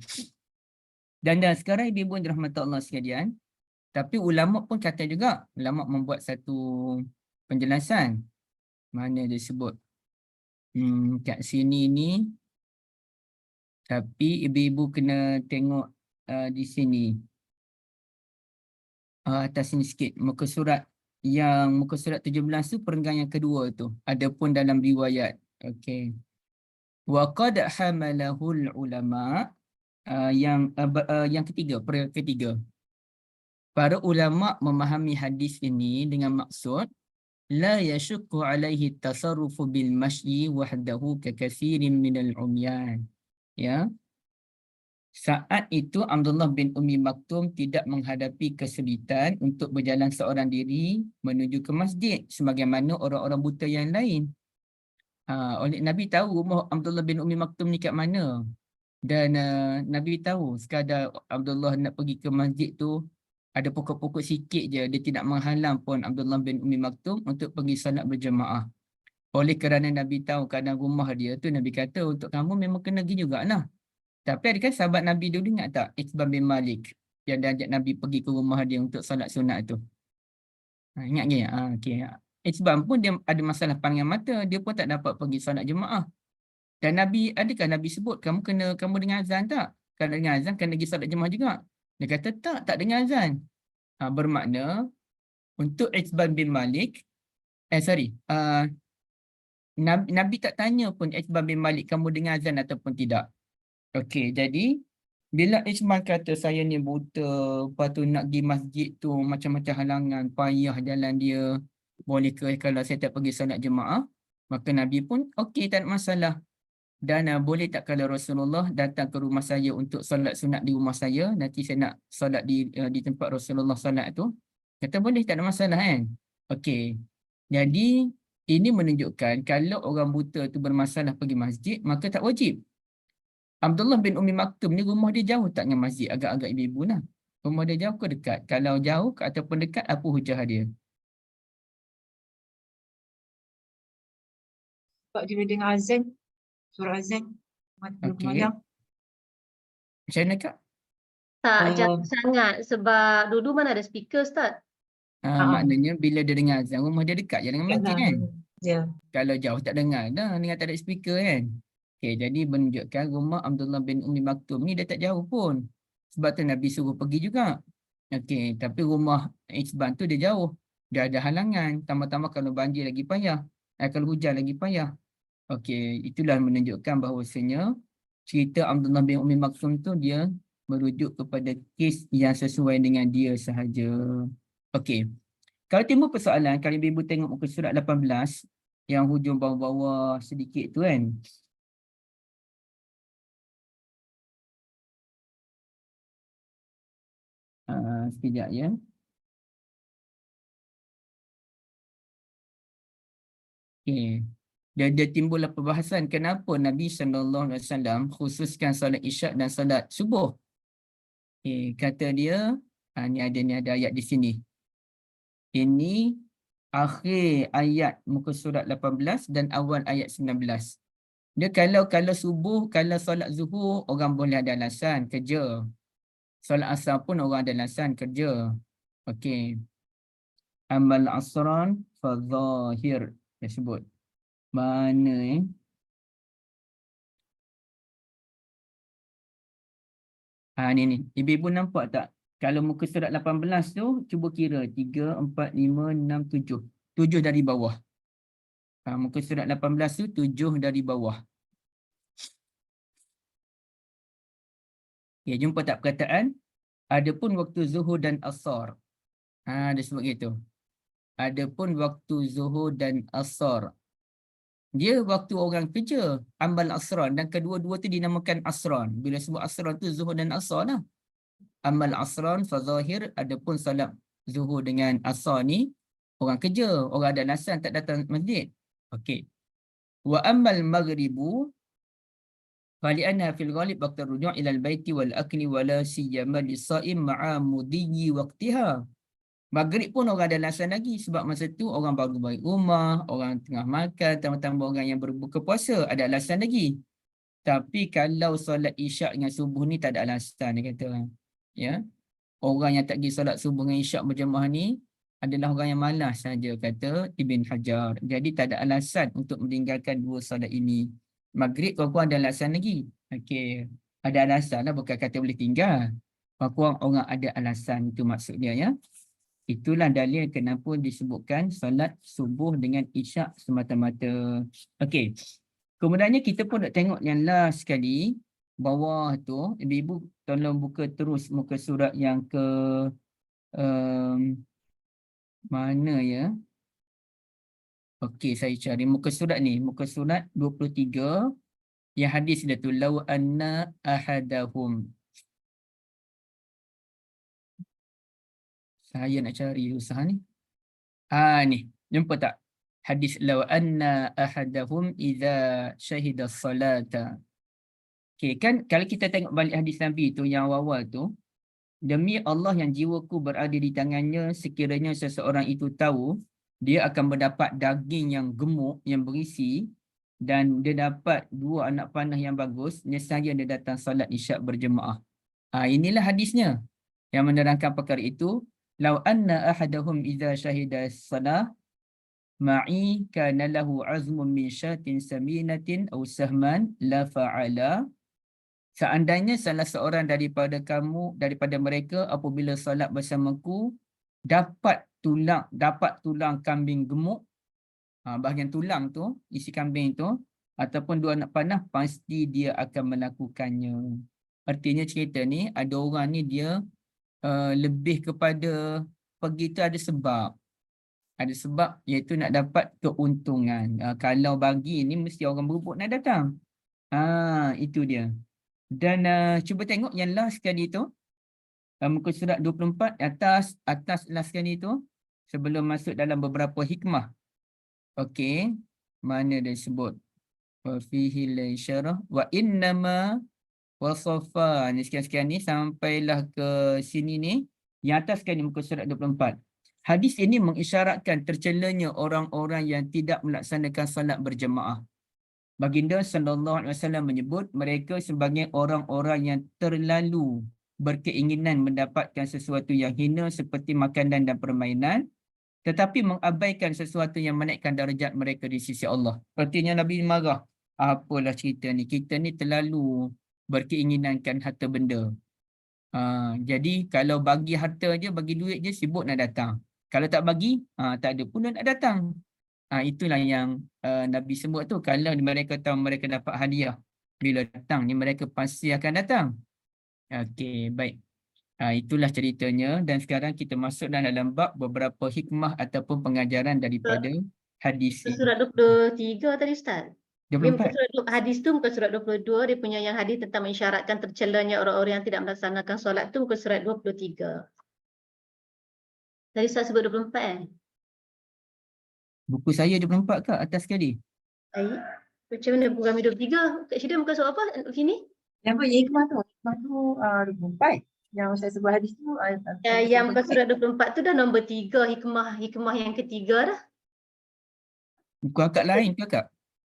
Dan sekarang ibu dan rahmat Allah sekalian, tapi ulama pun kata juga, ulama membuat satu penjelasan. Mana dia sebut? Kat sini ni, tapi ibu-ibu kena tengok di sini. Atas sini sikit, muka surat 17 tu perenggan yang kedua tu. Adapun dalam riwayat. Okey. Wa qad hamalahul ulama, yang ketiga, perkara ketiga. Para ulama memahami hadis ini dengan maksud la yashukku alaihi tasarrufu bil masyi wahdahu kakathirin minal umyan. Ya. Saat itu Abdullah bin Ummi Maktum tidak menghadapi kesulitan untuk berjalan seorang diri menuju ke masjid sebagaimana orang-orang buta yang lain. Oleh Nabi tahu rumah Abdullah bin Ummi Maktum ni kat mana. Dan Nabi tahu sekadar Abdullah nak pergi ke masjid tu ada pokok-pokok sikit je, dia tidak menghalang pun Abdullah bin Ummi Maktum untuk pergi salat berjemaah. Oleh kerana Nabi tahu keadaan rumah dia tu, Nabi kata untuk kamu memang kena pergi jugalah. Tapi adakah sahabat Nabi dulu ingat tak Iqbal bin Malik yang dia ajak Nabi pergi ke rumah dia untuk salat sunat tu? Ingat ke? Okay. Iqbal pun dia ada masalah pandangan mata, dia pun tak dapat pergi salat jemaah. Dan Nabi, adakah Nabi sebut kamu dengar azan tak? Kalau dengar azan kena pergi salat jemaah juga. Dia kata tak dengar azan. Bermakna untuk Iqbal bin Malik, Nabi tak tanya pun Iqbal bin Malik kamu dengar azan ataupun tidak. Okey, jadi bila Iqbal kata saya ni buta, lepas tu nak pergi masjid tu macam-macam halangan, payah jalan dia, boleh ke kalau saya tak pergi solat jemaah? Maka Nabi pun okey, tak ada masalah. Dan boleh tak kalau Rasulullah datang ke rumah saya untuk solat sunat di rumah saya, nanti saya nak solat di tempat Rasulullah solat tu. Kata boleh, tak ada masalah kan? Okey. Jadi ini menunjukkan kalau orang buta tu bermasalah pergi masjid, maka tak wajib. Abdullah bin Ummi Maktum ni rumah dia jauh tak dengan masjid? Agak-agak ibu-ibu lah. Rumah dia jauh ke dekat? Kalau jauh ataupun dekat, apa hujah dia? Sebab dia dengar azan, suara azan. Okey. Macam mana, Kak? Tak jauh sangat sebab dulu mana ada speaker, Ustaz. Maknanya bila dia dengar azan, rumah dia dekat je dengan masjid kan? Ya. Kalau jauh tak dengar dah dengan tak ada speaker kan. Okey, jadi menunjukkan rumah Abdullah bin Ummi Maktum ni dia tak jauh pun. Sebab tu Nabi suruh pergi juga. Okey, tapi rumah Isban tu dia jauh. Dia ada halangan. Tambah-tambah kalau banjir lagi payah. Kalau hujan lagi payah. Okey, itulah menunjukkan bahawasanya cerita Abdullah bin Ummi Maktum tu dia merujuk kepada kes yang sesuai dengan dia sahaja. Okey. Kalau timbul persoalan, kalau ibu tengok muka surat 18 yang hujung bawah-bawah sedikit tu kan. Sekejap ya. Okay. Dia timbullah perbahasan kenapa Nabi SAW khususkan solat isyak dan solat subuh. Okay. Kata dia, ni ada ayat di sini. Ini akhir ayat muka surat 18 dan awal ayat 19. Dia kalau subuh, kalau solat zuhur, orang boleh ada alasan kerja. Solat asar pun orang ada alasan kerja. Okey. Amal asran fadhahir. Dia sebut. Mana ni. Ibu-ibu nampak tak? Kalau muka surat 18 tu, cuba kira. 3, 4, 5, 6, 7. 7 dari bawah. Muka surat 18 tu, 7 dari bawah. Okay, jumpa tak perkataan? Adapun waktu zuhur dan asar. Dia sebut gitu. Adapun waktu zuhur dan asar. Dia waktu orang kerja, amal asran, dan kedua-dua tu dinamakan asran. Bila sebut asran tu zuhur dan asar lah. Amal asran fazahir, adapun salat zuhur dengan asar ni orang kerja, orang ada alasan tak datang masjid. Okey. Wa amal maghribu fali'anna fil ghalib waqt ar-ruju' ila al-baiti wal akli wala siyama lis-sha'im ma'a mudiyyi waqtiha. Maghrib pun orang ada alasan lagi sebab masa tu orang baru balik rumah, orang tengah makan, tambah-tambah orang yang berbuka puasa, ada alasan lagi. Tapi kalau solat isyak dengan subuh ni tak ada alasan, dia kata. Ya. Orang yang tak pergi solat subuh dengan isyak berjemaah ni adalah orang yang malas saja, kata Ibn Hajar. Jadi tak ada alasan untuk meninggalkan dua solat ini. Maghrib kau ada alasan lagi. Okey. Ada alasan lah, bukan kata boleh tinggal. Kau orang ada alasan, itu maksudnya ya. Itulah dalil kenapa disebutkan solat subuh dengan isyak semata-mata. Okey. Kemudiannya kita pun nak tengok yang last sekali. Bawah tu, ibu-ibu tolong buka terus muka surat yang ke mana ya? Okey, saya cari muka surat ni. Muka surat 23. Yang hadis dia tu. Law anna ahadahum. Saya nak cari usaha ni. Ni. Jumpa tak? Hadis law anna ahadahum idza syahida salata. Okey, kan kalau kita tengok balik hadis Nabi tu yang awal tu, demi Allah yang jiwaku berada di tangannya, sekiranya seseorang itu tahu dia akan mendapat daging yang gemuk, yang berisi, dan dia dapat dua anak panah yang bagus, nescaya dia datang solat isyak berjemaah. Inilah hadisnya yang menerangkan perkara itu. Lau anna ahadahum idza syahida salah ma'i kana lahu azmun min syatin saminatin aw sahman la fa'ala. Seandainya salah seorang daripada mereka apabila solat bersamaku dapat tulang kambing gemuk, bahagian tulang tu, isi kambing tu, ataupun dua anak panah, pasti dia akan melakukannya. Artinya cerita ni, ada orang ni dia lebih kepada pergi tu ada sebab. Ada sebab iaitu nak dapat keuntungan. Kalau bagi ni mesti orang berebut nak datang. Itu dia. Dan cuba tengok yang last sekali tu. Muka surat 24 atas last sekali tu. Sebelum masuk dalam beberapa hikmah. Okey. Mana dia sebut? Wa fihi laisyarah wa innama wasafa. Ni sekian-sekian ni sampailah ke sini ni. Yang atas sekali muka surat 24. Hadis ini mengisyaratkan tercelanya orang-orang yang tidak melaksanakan salat berjemaah. Baginda sallallahu alaihi wasallam menyebut mereka sebagai orang-orang yang terlalu berkeinginan mendapatkan sesuatu yang hina seperti makanan dan permainan, tetapi mengabaikan sesuatu yang menaikkan darjat mereka di sisi Allah. Artinya Nabi marah. Apalah cerita ni, kita ni terlalu berkeinginankan harta benda. Jadi kalau bagi harta je, bagi duit je, sibuk nak datang. Kalau tak bagi, tak ada pun nak datang. Itulah yang Nabi sebut tu. Kalau mereka tahu mereka dapat hadiah, bila datang ni mereka pasti akan datang. Okey, baik. Itulah ceritanya, dan sekarang kita masuk dalam bab beberapa hikmah ataupun pengajaran daripada hadis ini. Surat 23 tadi Ustaz. Dia bukan 24. surat hadis tu bukan surat 22, dia punya yang hadis tentang mengisyaratkan tercelanya orang-orang yang tidak melaksanakan solat tu bukan surat 23. Tadi Ustaz sebut 24 Buku saya 24 ke atas sekali? Baik. Macam mana buku kami 23? Kak Syida bukan surat apa sini? Yang hikmah tu 24. Yang saya sebut hadis tu Yang bukan surat 24 tu dah nombor 3, hikmah yang ketiga dah. Buku akak lain ke kak?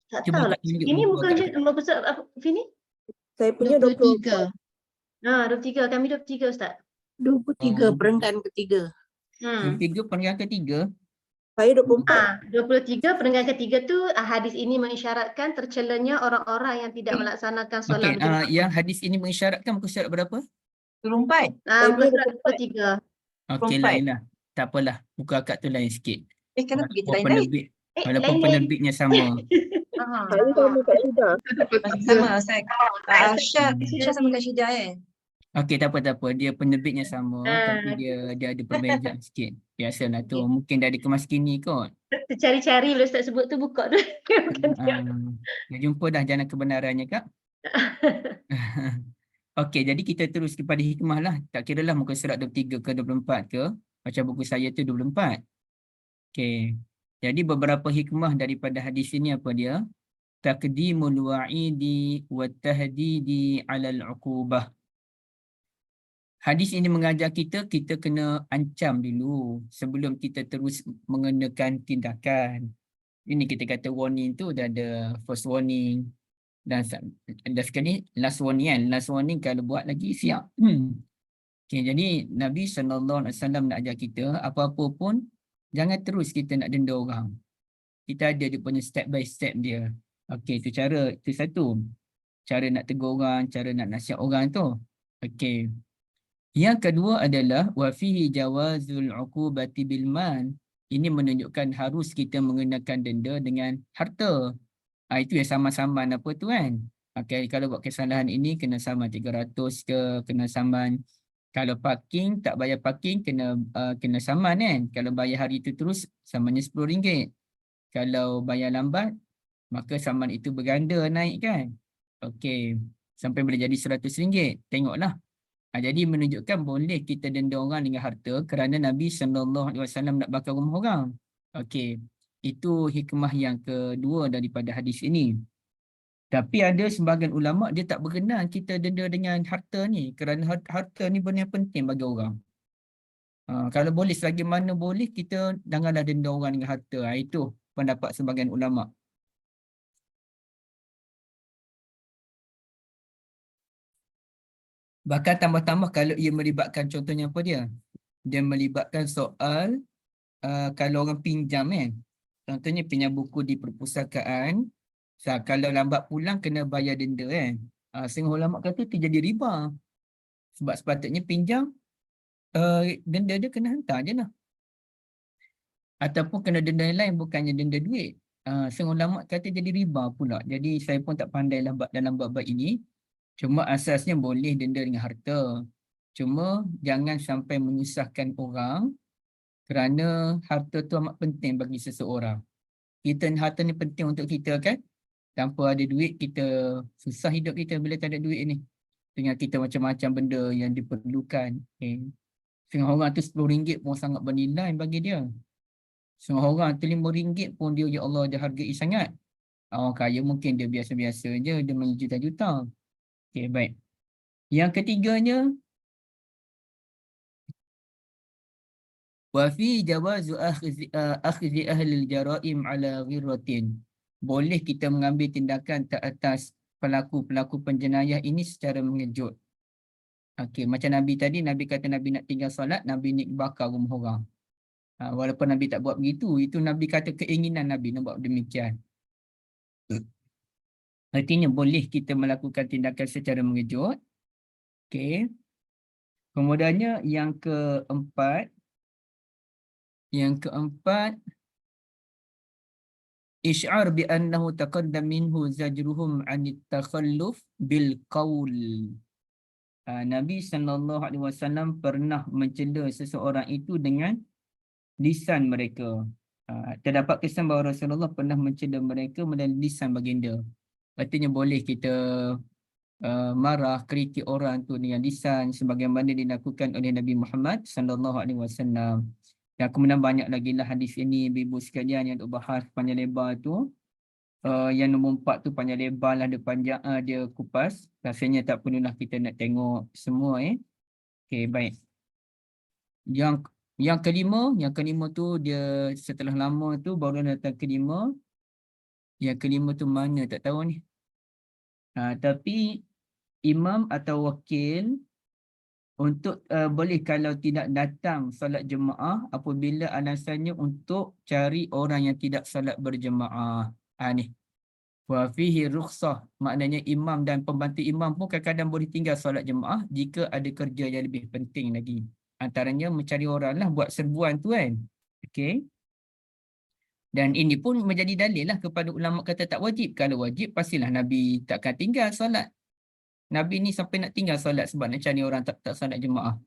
Tak Cuba tahu lah. akak tunjuk Ini buku bukan akak. nombor surat apa sini? saya punya 23. 23, kami 23 Ustaz. 23 perenggan ketiga. 23 penggal ketiga. Saya 24. 23 pendengar ketiga tu hadis ini mengisyaratkan tercelanya orang-orang yang tidak melaksanakan solat Okey, berjemaah. yang hadis ini mengisyaratkan muka surat berapa? 24. Muka surat 23. Okey, 24. lain lah. Tak apalah, buku akak tu lain sikit. Kenapa kita Walaupun lain-lain? penerbit, walaupun lain-lain. penerbitnya sama. Saya sama Kak Syida. Sama saya. Syah sama Kak Syida Okey, tak apa. Dia penerbitnya sama, tapi dia ada perbezaan sikit. Biasalah tu, mungkin dari kemas kini kot. Tercari-cari bila Ustaz sebut tu buka tu. Dah jumpa dah jalan kebenarannya kak. Okey, jadi kita terus kepada hikmah lah. Tak kira lah muka surat 23 ke 24 ke. Macam buku saya tu 24. Okey. Jadi beberapa hikmah daripada hadis ini apa dia? Taqdimul wa'idi wa tahdidi 'alal 'uqubah. Hadis ini mengajar kita kena ancam dulu sebelum kita terus mengenakan tindakan. Ini kita kata warning tu dah ada first warning dan sekali last warning kan. Last warning kalau buat lagi siap. Okay, jadi Nabi SAW nak ajar kita apa-apa pun jangan terus kita nak denda orang. Kita ada dia punya step by step dia. Okey, itu satu. Cara nak tegur orang, cara nak nasihat orang tu. Okey. Yang kedua adalah wa fihi jawazul 'uqubati bil mal. Ini menunjukkan harus kita mengenakan denda dengan harta. Itu yang sama-sama apa tu kan. Okay, kalau buat kesalahan ini kena saman 300 ke, kena saman. Kalau parking tak bayar parking kena saman kan. Kalau bayar hari itu terus samannya RM10. Kalau bayar lambat maka saman itu berganda naik kan. Okey, sampai boleh jadi RM100. Tengoklah. Jadi menunjukkan boleh kita denda orang dengan harta kerana Nabi SAW nak bakar rumah orang. Okey, itu hikmah yang kedua daripada hadis ini. Tapi ada sebahagian ulama dia tak berkenan kita denda dengan harta ni kerana harta ni benda yang penting bagi orang. Kalau boleh selagi mana boleh kita janganlah denda orang dengan harta. Itu pendapat sebahagian ulama. Bahkan tambah-tambah kalau ia melibatkan contohnya apa dia? Dia melibatkan soal kalau orang pinjam kan. Contohnya pinjam buku di perpustakaan. Kalau lambat pulang kena bayar denda kan. Setengah ulama kata terjadi riba. Sebab sepatutnya pinjam denda dia kena hantar je lah. Ataupun kena denda yang lain bukannya denda duit. Setengah ulama kata jadi riba pula. Jadi saya pun tak pandai dalam bab ini. Cuma asasnya boleh denda dengan harta. Cuma jangan sampai menyusahkan orang kerana harta tu amat penting bagi seseorang. Harta ni penting untuk kita kan. Tanpa ada duit kita susah hidup kita bila tak ada duit ni. Dengan kita macam-macam benda yang diperlukan. Okay. Setengah orang tu RM10 pun sangat bernilai bagi dia. Setengah orang tu RM5 pun dia, ya Allah, dia hargai sangat. Orang kaya mungkin dia biasa-biasa je, dia main juta-juta. Okay, baik. Yang ketiganya, wa fi jawazu akhdhi ahli al-jara'im ala ghirratin. boleh kita mengambil tindakan ke atas pelaku-pelaku penjenayah ini secara mengejut. Okey, macam Nabi tadi, Nabi kata Nabi nak tinggal solat, Nabi ni bakar rumah orang. Walaupun Nabi tak buat begitu, itu Nabi kata keinginan Nabi nak buat demikian. Artinya boleh kita melakukan tindakan secara mengejut. Okey. Kemudiannya yang keempat, isy'ar bi annahu taqaddam minhu zajruhum 'anit takhalluf bil qaul. Nabi SAW pernah mencela seseorang itu dengan lisan mereka. Terdapat kesan bahawa Rasulullah pernah mencela mereka melalui lisan baginda. Artinya boleh kita marah, kritik orang tu dengan lisan sebagaimana dilakukan oleh Nabi Muhammad SAW. Dan kemudian banyak lagi lah hadis ini, ibu sekalian, yang bahas panjang lebar tu. Yang nombor 4 tu panjang lebar lah, dia panjang, dia kupas. Rasanya tak perlulah kita nak tengok semua. Okey, baik. Yang kelima tu dia setelah lama tu baru datang kelima. Yang kelima tu mana tak tahu ni. Tapi imam atau wakil untuk boleh kalau tidak datang solat jemaah apabila alasannya untuk cari orang yang tidak solat berjemaah. Ni. Wa fihi rukhsah, maknanya imam dan pembantu imam pun kadang-kadang boleh tinggal solat jemaah jika ada kerja yang lebih penting lagi. Antaranya mencari orang lah buat serbuan tu kan. Okey. Dan ini pun menjadi dalil lah kepada ulama kata tak wajib. Kalau wajib pastilah Nabi takkan tinggal solat. Nabi ni sampai nak tinggal solat sebab nak cari orang tak solat jemaah.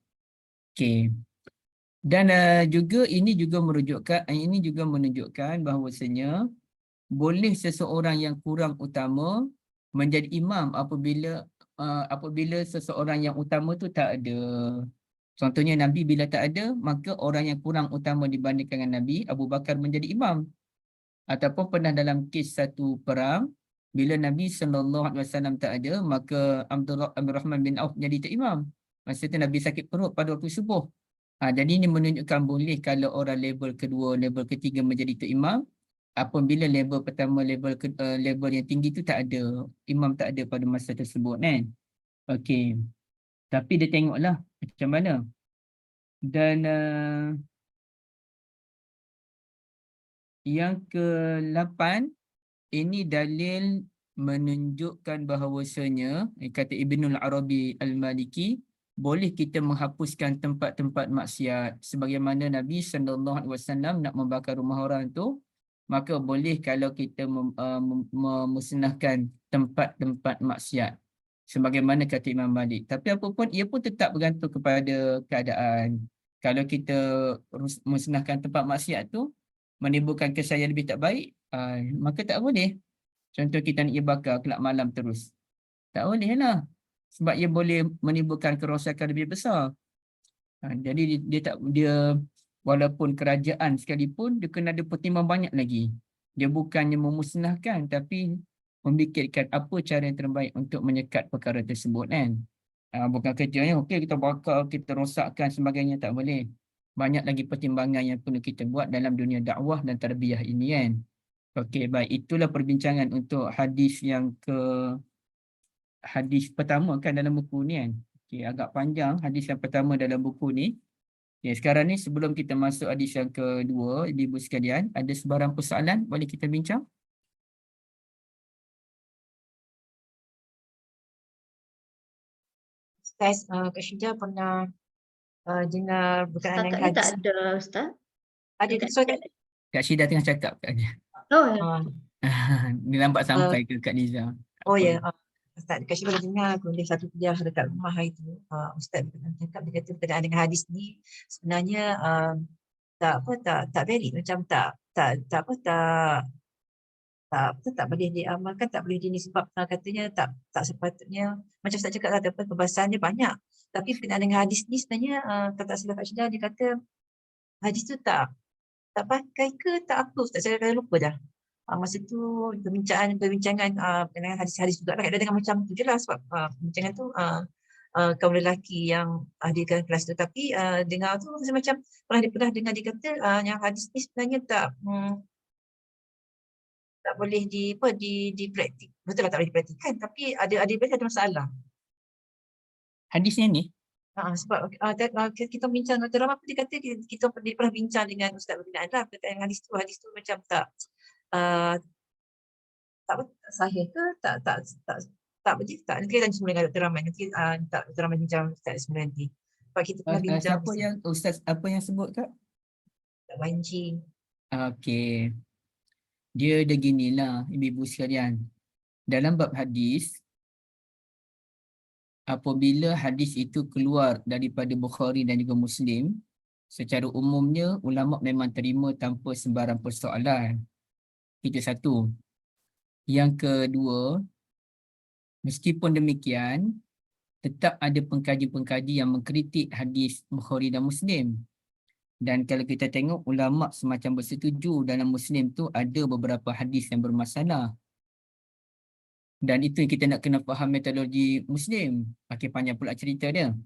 Okey. Dan juga ini juga menunjukkan bahawasanya boleh seseorang yang kurang utama menjadi imam apabila seseorang yang utama tu tak ada. Contohnya Nabi bila tak ada, maka orang yang kurang utama dibandingkan dengan Nabi, Abu Bakar menjadi imam. Ataupun pernah dalam kes satu perang, bila Nabi SAW tak ada, maka Abdul Rahman bin Auf jadi imam. Masa itu Nabi sakit perut pada waktu subuh. Jadi ini menunjukkan boleh kalau orang level kedua, level ketiga menjadi imam. Apabila level pertama, level yang tinggi tu tak ada, imam tak ada pada masa tersebut kan. Okey. Tapi dia tengoklah macam mana. Dan yang ke-8, ini dalil menunjukkan bahawasanya, kata Ibnul Arabi Al-Maliki, boleh kita menghapuskan tempat-tempat maksiat. Sebagaimana Nabi SAW nak membakar rumah orang tu, maka boleh kalau kita memusnahkan tempat-tempat maksiat. Sebagaimana kata Imam Malik. Tapi apapun, ia pun tetap bergantung kepada keadaan. Kalau kita musnahkan tempat maksiat tu, menimbulkan kesan yang lebih tak baik, maka tak boleh. Contoh kita nak bakar kelab malam terus. Tak boleh lah. Sebab ia boleh menimbulkan kerosakan lebih besar. Jadi dia walaupun kerajaan sekalipun, dia kena ada pertimbang banyak lagi. Dia bukannya memusnahkan, tapi memikirkan apa cara yang terbaik untuk menyekat perkara tersebut kan. Bukan kerjanya, okey kita bakar, kita rosakkan sebagainya, tak boleh. Banyak lagi pertimbangan yang perlu kita buat dalam dunia dakwah dan tarbiyah ini kan. Okey, baik. Itulah perbincangan untuk hadis pertama kan dalam buku ni kan. Okey, agak panjang hadis yang pertama dalam buku ni. Okay, sekarang ni sebelum kita masuk hadis yang kedua, ibu-ibu sekalian, ada sebarang persoalan boleh kita bincang? Ustaz, Kak Syida pernah dengar berkenaan dengan Setakat ni tak hadis. ada, Ustaz. Ada soalan? Kak Syida tengah cakap kat dia. Oh, ya. Dia lambat sampai ke Kak Niza. Oh ya, Ustaz, Kak Syida dengar kuliah satu kuliah dekat rumah hari tu. Ustaz cakap, dia kata berkenaan dengan hadis ni sebenarnya tak valid, macam tak boleh diamalkan, tak boleh sebab katanya tak sepatutnya, macam Ustaz cakap lah, perbahasannya banyak. Tapi berkenaan dengan hadis ni sebenarnya kata salah Kak Syida, dia kata hadis tu tak pakai ke tak apa, Ustaz, saya dah lupa dah. Masa tu perbincangan dengan hadis-hadis juga lah, kadang-kadang macam tu je lah, sebab perbincangan tu kaum lelaki yang hadirkan kelas tu. Tapi dengar tu macam pernah dengar dia kata yang hadis ni sebenarnya tak boleh dipraktik. Betul lah tak boleh dipraktikkan, tapi ada masalah. Hadisnya ni, Sebab kita bincang dengan drama apa, dia kata kita pernah bincang dengan Ustaz berkenaan lah berkaitan hadis tu macam tak sahih ke, tak nanti kita semula dengan Dr. Rahman, nanti Dr. Rahman bincang Ustaz semula nanti. Sebab kita pernah bincang siapa yang Ustaz apa yang sebut Kak? Ustaz Wanji. Okey. Dia dah ginilah ibu-ibu sekalian. Dalam bab hadis, apabila hadis itu keluar daripada Bukhari dan juga Muslim, secara umumnya ulama memang terima tanpa sembarang persoalan. Itu satu. Yang kedua, meskipun demikian, tetap ada pengkaji-pengkaji yang mengkritik hadis Bukhari dan Muslim. Dan kalau kita tengok ulama semacam bersetuju dalam Muslim tu ada beberapa hadis yang bermasalah. Dan itu yang kita nak kena faham metodologi Muslim. Pakai panjang pula cerita dia.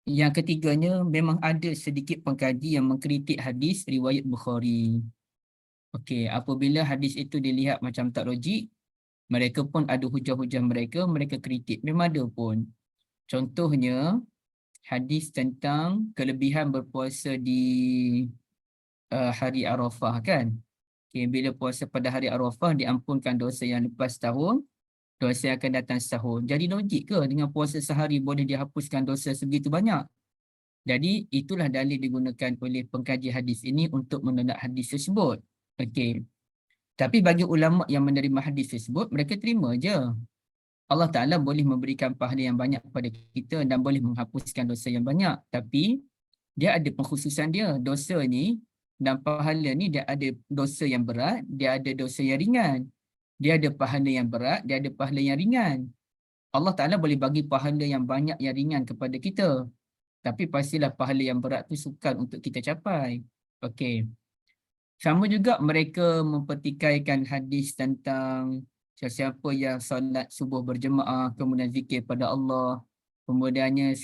Yang ketiganya, memang ada sedikit pengkaji yang mengkritik hadis riwayat Bukhari. Okey, apabila hadis itu dilihat macam tak logik, mereka pun ada hujah-hujah mereka kritik. Memang ada pun. Contohnya, hadis tentang kelebihan berpuasa di hari Arafah kan. Okay, bila puasa pada hari Arafah diampunkan dosa yang lepas tahun, dosa yang akan datang setahun. Jadi logik ke dengan puasa sehari boleh dihapuskan dosa sebegitu banyak? Jadi itulah dalil digunakan oleh pengkaji hadis ini untuk menolak hadis tersebut. Okey. Tapi bagi ulama yang menerima hadis tersebut, mereka terima je. Allah Ta'ala boleh memberikan pahala yang banyak kepada kita dan boleh menghapuskan dosa yang banyak. Tapi dia ada pengkhususan dia. Dosa ni dan pahala ni dia ada dosa yang berat, dia ada dosa yang ringan. Dia ada pahala yang berat, dia ada pahala yang ringan. Allah Ta'ala boleh bagi pahala yang banyak yang ringan kepada kita. Tapi pastilah pahala yang berat tu sukar untuk kita capai. Okey. Sama juga mereka mempertikaikan hadis tentang siapa yang solat subuh berjemaah, kemudian zikir pada Allah, kemudiannya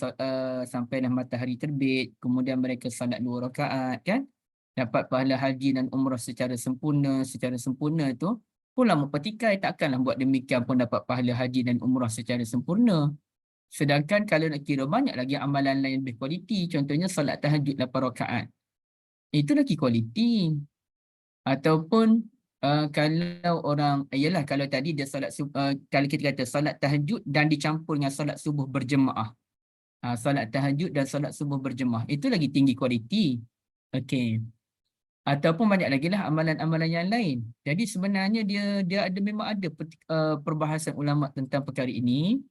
sampailah matahari terbit, kemudian mereka solat 2 rakaat kan, dapat pahala haji dan umrah secara sempurna tu, pula mempertikai takkanlah buat demikian pun dapat pahala haji dan umrah secara sempurna. Sedangkan kalau nak kira banyak lagi amalan lain lebih kualiti, contohnya solat tahajud 8 rakaat. Itu lagi kualiti. Ataupun kalau orang, ialah kalau tadi dia solat, kalau kita kata solat tahajud dan dicampur dengan solat subuh berjemaah. Solat tahajud dan solat subuh berjemaah. Itu lagi tinggi kualiti. Okey. Ataupun banyak lagi lah amalan-amalan yang lain. Jadi sebenarnya dia ada memang ada perbahasan ulama tentang perkara ini.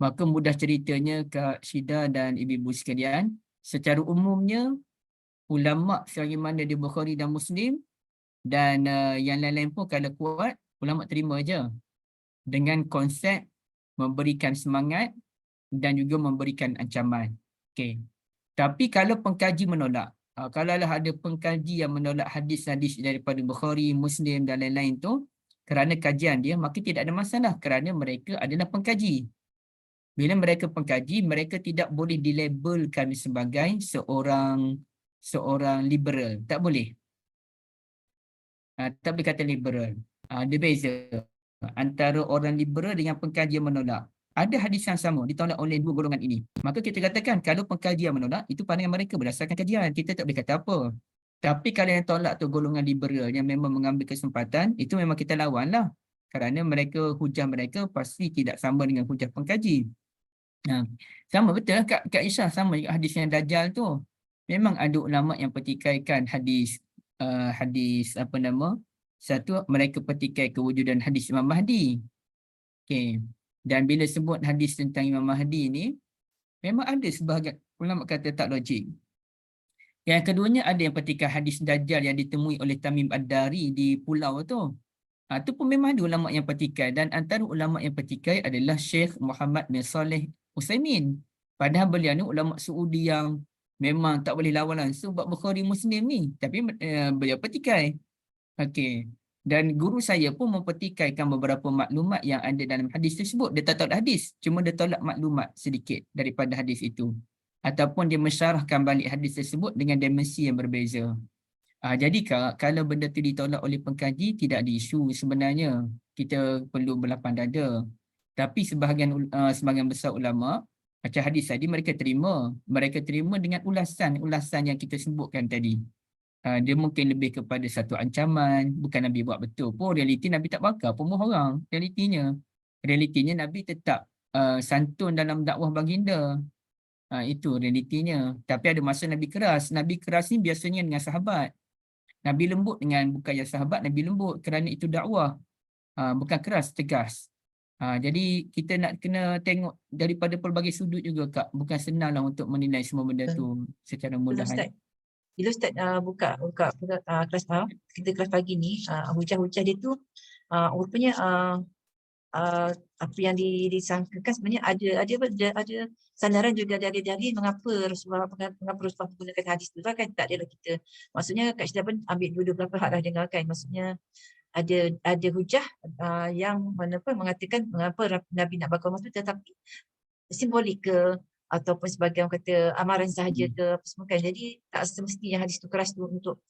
Maka mudah ceritanya Kak Syida dan ibu-ibu sekalian, secara umumnya ulama sebagaimana di Bukhari dan Muslim dan yang lain-lain pun kalau kuat, ulama terima je. Dengan konsep memberikan semangat dan juga memberikan ancaman. Okey. Tapi kalau pengkaji menolak, kalaulah ada pengkaji yang menolak hadis-hadis daripada Bukhari, Muslim dan lain-lain tu, kerana kajian dia, maka tidak ada masalah kerana mereka adalah pengkaji. Bila mereka pengkaji, mereka tidak boleh dilabelkan sebagai seorang liberal. Tak boleh. Tak boleh kata liberal. Dia beza antara orang liberal dengan pengkaji yang menolak. Ada hadis yang sama ditolak oleh dua golongan ini. Maka kita katakan kalau pengkaji yang menolak, itu pandangan mereka berdasarkan kajian. Kita tak boleh kata apa. Tapi kalau yang tolak tu golongan liberal yang memang mengambil kesempatan, itu memang kita lawan lah. Kerana mereka, hujah mereka pasti tidak sama dengan hujah pengkaji. Sama betul lah Kak Isyah, sama juga hadis yang Dajjal tu. Memang ada ulama yang pertikaikan hadis satu mereka pertikai kewujudan hadis Imam Mahdi. Okey. Dan bila sebut hadis tentang Imam Mahdi ni, memang ada sebahagian ulama kata tak logik. Yang keduanya ada yang pertikai hadis Dajjal yang ditemui oleh Tamim Ad-Dari di pulau tu. Itu pun memang ada ulama yang pertikai, dan antara ulama yang pertikai adalah Syekh Muhammad bin Saleh Utsaimin. Padahal beliau ni ulama Saudi yang memang tak boleh lawan langsung buat Bukhari Muslim ni, tapi beliau pertikai. Okey. Dan guru saya pun mempertikaikan beberapa maklumat yang ada dalam hadis tersebut. Dia tak tolak hadis, cuma dia tolak maklumat sedikit daripada hadis itu. Ataupun dia mensyarahkan balik hadis tersebut dengan dimensi yang berbeza. Jadi kalau benda tu ditolak oleh pengkaji, tidak ada isu sebenarnya. Kita perlu berlapang dada. Tapi sebahagian besar ulama, macam hadis tadi, mereka terima. Mereka terima dengan ulasan yang kita sebutkan tadi. Dia mungkin lebih kepada satu ancaman, bukan Nabi buat betul pun. Realiti Nabi tak bakar pun orang. Realitinya Nabi tetap santun dalam dakwah baginda. Itu realitinya. Tapi ada masa Nabi keras. Nabi keras ni biasanya dengan sahabat. Nabi lembut dengan bukan yang sahabat, Nabi lembut kerana itu dakwah. Bukan keras, tegas. Jadi kita nak kena tengok daripada pelbagai sudut juga, Kak. Bukan senanglah untuk menilai semua benda tu secara mudah. Ustaz, bila Ustaz buka kelas kita kelas pagi ni, hujah-hujah dia tu rupanya apa yang disangkakan sebenarnya ada sandaran juga dari mengapa Rasulullah menggunakan hadis tu kan. Tak adalah kita, maksudnya Kak Syida pun ambil dua belah pihak lah dengarkan. Maksudnya ada hujah yang mengatakan mengapa Nabi nak bakar rumah tu, tetapi simbolik ke ataupun sebagai orang kata amaran sahaja ke apa semua kan. Jadi tak semestinya hadis tu keras tu untuk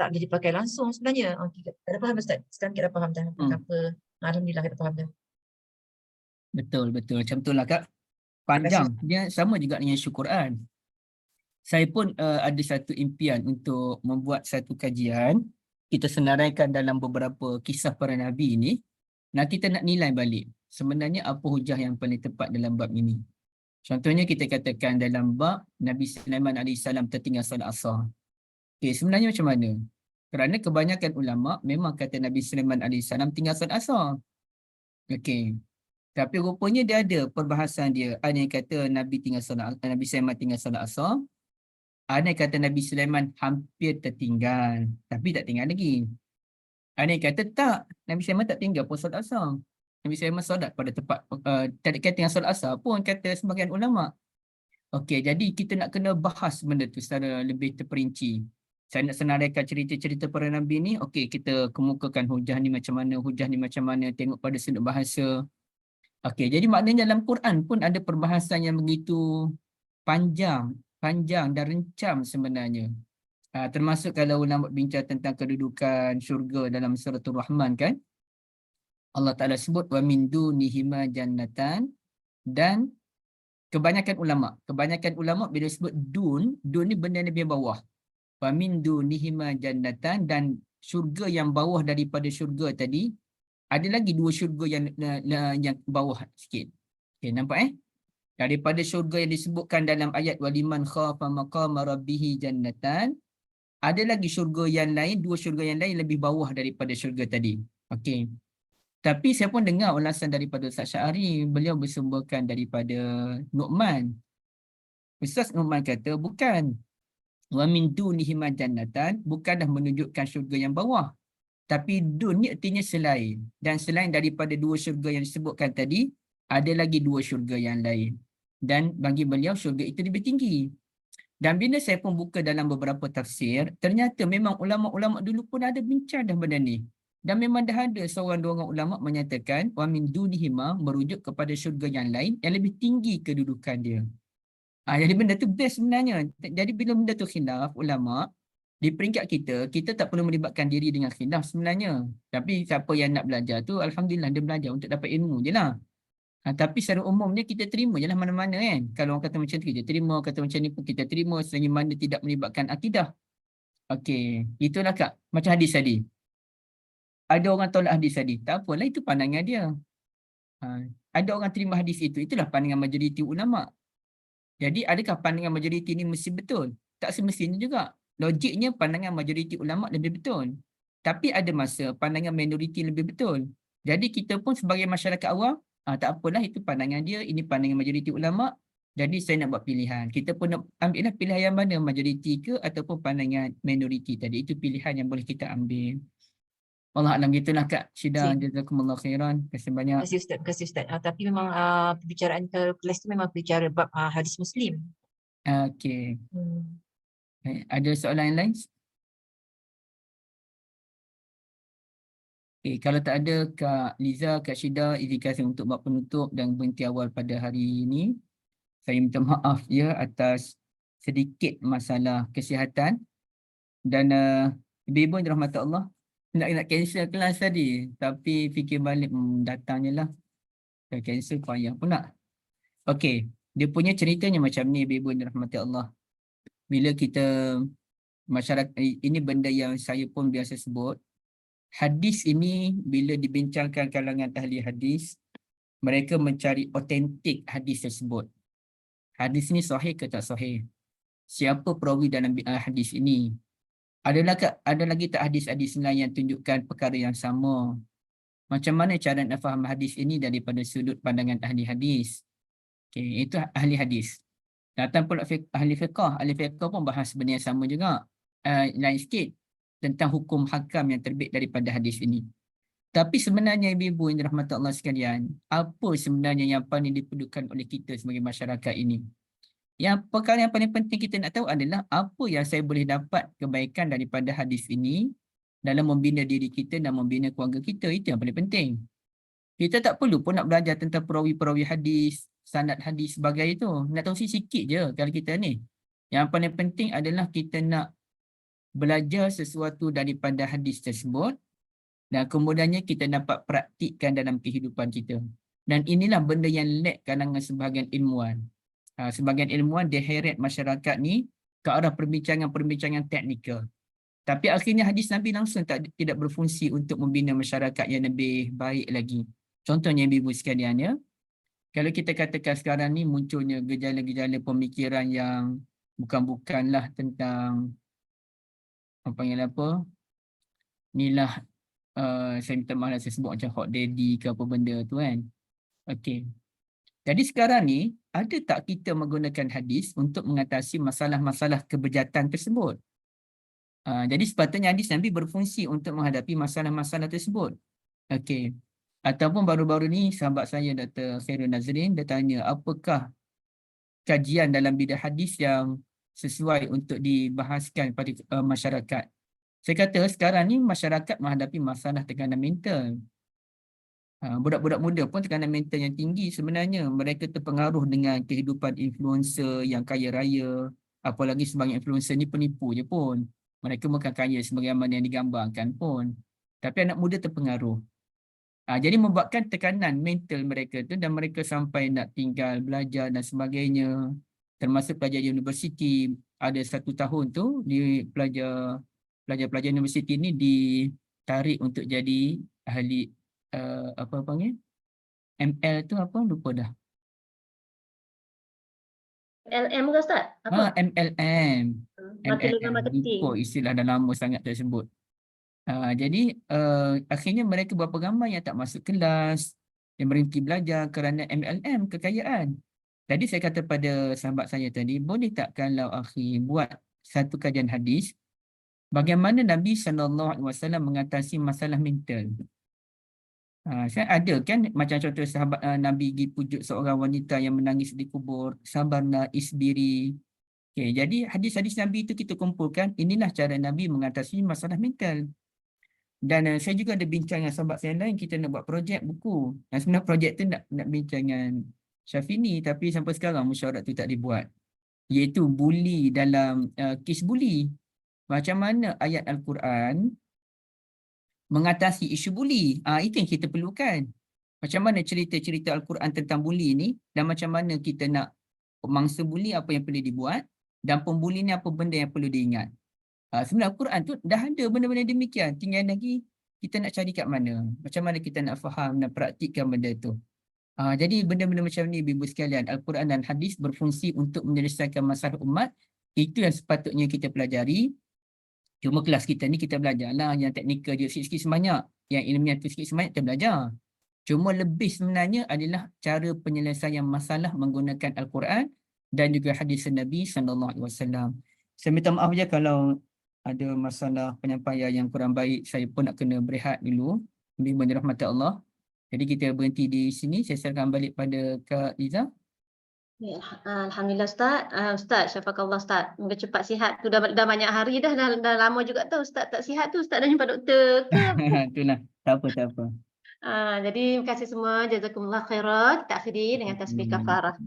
tak boleh dipakai langsung sebenarnya. Kita dah faham Ustaz. Sekarang kita dah faham dah apa. Alhamdulillah kita faham dah. Betul. Macam tu lah, Kak. Panjang. Dia sama juga dengan isu Quran. Saya pun ada satu impian untuk membuat satu kajian. Kita senaraikan dalam beberapa kisah para Nabi ini. Nah, kita nak nilai balik. Sebenarnya apa hujah yang paling tepat dalam bab ini. Contohnya kita katakan dalam bab Nabi Sulaiman AS tertinggal solat asar. Okay, sebenarnya macam mana? Kerana kebanyakan ulama memang kata Nabi Sulaiman AS tinggal solat asar. Okey. Tapi rupanya dia ada perbahasan dia. Ada yang kata Nabi Sulaiman tinggal solat asar. Ada yang kata Nabi Sulaiman hampir tertinggal, tapi tak tinggal lagi. Ada yang kata tak, Nabi Sulaiman tak tinggal pun solat asar. Nabi Sulaiman solat pada tepat, tak kata tinggal solat asar pun, kata sebagian ulama. Okey, jadi kita nak kena bahas benda tu secara lebih terperinci. Saya nak senaraikan cerita-cerita para Nabi ni. Okey, kita kemukakan hujah ni macam mana, tengok pada sudut bahasa. Okey, jadi maknanya dalam Quran pun ada perbahasan yang begitu panjang dan rencam sebenarnya. Termasuk kalau ulama bincang tentang kedudukan syurga dalam suratul Rahman kan. Allah Ta'ala sebut wa min dunihima jannatan, dan kebanyakan ulama bila sebut dun ni benda yang lebih bawah. Wa min dunihima jannatan, dan syurga yang bawah daripada syurga tadi, ada lagi dua syurga yang bawah sikit. Okay, nampak Daripada syurga yang disebutkan dalam ayat waliman khafa maqama rabbih jannatan, ada lagi syurga yang lain, dua syurga yang lain lebih bawah daripada syurga tadi. Okey. Tapi saya pun dengar ulasan daripada Ustaz Syahari, beliau bersumberkan daripada Nu'man. Ustaz Nu'man kata bukan. Wa min dunihima jannatan bukanlah menunjukkan syurga yang bawah. Tapi dun ni artinya selain. Dan selain daripada dua syurga yang disebutkan tadi, ada lagi dua syurga yang lain. Dan bagi beliau syurga itu lebih tinggi. Dan bila saya pun buka dalam beberapa tafsir, ternyata memang ulama-ulama dulu pun ada bincang dah benda ni. Dan memang dah ada seorang dua orang ulama menyatakan wa min dunihima merujuk kepada syurga yang lain yang lebih tinggi kedudukan dia. Jadi benda tu best sebenarnya. Jadi bila benda tu khilaf ulama, di peringkat kita tak perlu melibatkan diri dengan khilaf sebenarnya. Tapi siapa yang nak belajar tu, alhamdulillah dia belajar untuk dapat ilmu je lah. Tapi secara umumnya kita terima je lah mana-mana kan. Kalau orang kata macam tu kita terima, kata macam ni pun kita terima selagi mana tidak melibatkan akidah. Okey, itulah Kak. Macam hadis tadi. Ada orang tolak hadis tadi. Tak apalah, itu pandangan dia. Ada orang terima hadis itu. Itulah pandangan majoriti ulama. Jadi adakah pandangan majoriti ni mesti betul? Tak semestinya juga. Logiknya pandangan majoriti ulama lebih betul. Tapi ada masa pandangan minoriti lebih betul. Jadi kita pun sebagai masyarakat awam, tak apalah, itu pandangan dia, ini pandangan majoriti ulama. Jadi saya nak buat pilihan. Kita pun nak ambillah pilihan yang mana, majoriti ke ataupun pandangan minoriti tadi. Itu pilihan yang boleh kita ambil. Allah alam, gitulah Kak Syida. Jazakumullah khairan. Terima kasih banyak. Terima kasih Ustaz. Tapi memang perbicaraan kelas tu memang bicara bab hadis Muslim. Okey. Ada soalan yang lain? Okay, kalau tak ada, Kak Liza, Kak Syida, izinkan saya untuk buat penutup dan berhenti awal pada hari ini. Saya minta maaf ya atas sedikit masalah kesihatan. Dan ibu-ibu yang dirahmati Allah, nak cancel kelas tadi, tapi fikir balik datangnya lah. Dah cancel payah pula. Okey, dia punya ceritanya macam ni ibu-ibu yang dirahmati Allah. Bila kita masyarakat, ini benda yang saya pun biasa sebut, hadis ini bila dibincangkan kalangan ahli hadis, mereka mencari otentik hadis tersebut. Hadis ini sahih ke tak sahih? Siapa perawi dalam hadis ini? Ada lagi tak hadis-hadis lain yang tunjukkan perkara yang sama? Macam mana cara nak faham hadis ini daripada sudut pandangan ahli hadis? Okay, itu ahli hadis. Datang pula ahli fiqh pun bahas benda yang sama juga. Lain sikit tentang hukum hakam yang terbit daripada hadis ini. Tapi sebenarnya ibu-ibu yang dirahmati Allah sekalian, apa sebenarnya yang paling diperlukan oleh kita sebagai masyarakat ini? Yang perkara yang paling penting kita nak tahu adalah apa yang saya boleh dapat kebaikan daripada hadis ini dalam membina diri kita dan membina keluarga kita. Itu yang paling penting. Kita tak perlu pun nak belajar tentang perawi-perawi hadis, sanad hadis sebagai itu. Nak tahu sikit je kalau kita ni. Yang paling penting adalah kita nak belajar sesuatu daripada hadis tersebut dan kemudiannya kita dapat praktikkan dalam kehidupan kita. Dan inilah benda yang lag kalangan sebahagian ilmuwan. Sebahagian ilmuwan dia heret masyarakat ni ke arah perbincangan-perbincangan teknikal. Tapi akhirnya hadis Nabi langsung tidak berfungsi untuk membina masyarakat yang lebih baik lagi. Contohnya ibu sekalian ya, kalau kita katakan sekarang ni munculnya gejala-gejala pemikiran yang bukan-bukanlah tentang apa panggil apa, inilah saya minta maaf lah saya sebut macam hot daddy ke apa benda tu kan. Okey. Jadi sekarang ni, ada tak kita menggunakan hadis untuk mengatasi masalah-masalah kebejatan tersebut? Jadi sepatutnya hadis Nabi berfungsi untuk menghadapi masalah-masalah tersebut. Okey. Ataupun baru-baru ni sahabat saya Dr. Khairul Nazrin, dia tanya apakah kajian dalam bidang hadis yang sesuai untuk dibahaskan pada masyarakat. Saya kata sekarang ni masyarakat menghadapi masalah tekanan mental. Budak-budak muda pun tekanan mental yang tinggi sebenarnya. Mereka terpengaruh dengan kehidupan influencer yang kaya raya. Apalagi sebagai influencer ni penipu je pun. Mereka bukan kaya sebagaimana yang digambarkan pun. Tapi anak muda terpengaruh. Jadi membuatkan tekanan mental mereka tu dan mereka sampai nak tinggal belajar dan sebagainya. Termasuk pelajar universiti. Ada 1 tahun tu pelajar-pelajar universiti ni ditarik untuk jadi ahli apa panggil? ML tu apa? Lupa dah. LM ke Ustaz? Apa? MLM. Marketing dan marketing. Lupa istilah dah lama sangat tersebut. Jadi akhirnya mereka berapa ramai yang tak masuk kelas, yang berhenti belajar kerana MLM, kekayaan. Tadi saya kata pada sahabat saya tadi, boleh tak kalau akhi buat satu kajian hadis, bagaimana Nabi SAW mengatasi masalah mental? Saya ada kan macam contoh sahabat Nabi pergi pujuk seorang wanita yang menangis di kubur, sabarna isbiri. Okay, jadi hadis-hadis Nabi itu kita kumpulkan, inilah cara Nabi mengatasi masalah mental. Dan saya juga ada bincang dengan sahabat saya lain, kita nak buat projek buku. Dan sebenarnya projek tu nak bincang dengan Syafini, tapi sampai sekarang mesyuarat tu tak dibuat. Iaitu bully dalam kes bully. Macam mana ayat Al-Quran mengatasi isu bully. Itu yang kita perlukan. Macam mana cerita-cerita Al-Quran tentang bully ni dan macam mana kita nak mangsa bully apa yang perlu dibuat dan pembuli ni apa benda yang perlu diingat. Sebenarnya Al-Quran tu dah ada benda-benda demikian. Tinggal lagi kita nak cari kat mana. Macam mana kita nak faham dan praktikkan benda tu. Jadi benda-benda macam ni ibu sekalian, Al-Quran dan hadis berfungsi untuk menyelesaikan masalah umat. Itu yang sepatutnya kita pelajari. Cuma kelas kita ni kita belajar lah yang teknikal je sikit-sikit sebanyak. Yang ilmiah tu sikit sebanyak kita belajar. Cuma lebih sebenarnya adalah cara penyelesaian masalah menggunakan Al-Quran dan juga hadis Nabi SAW. Saya minta maaf je kalau ada masalah penyampaian yang kurang baik. Saya pun nak kena berehat dulu. Bimbang dirahmati Allah. Jadi kita berhenti di sini. Saya serahkan balik pada Kak Liza. Ya, Alhamdulillah Ustaz. Ustaz, syafakallah Ustaz. Moga cepat sihat tu dah banyak hari dah lama juga tu Ustaz tak sihat tu. Ustaz dah jumpa doktor ke? Itulah. Tak apa. Jadi terima kasih semua. Jazakumullah khairan. Kita akhiri dengan tasbih kafarah.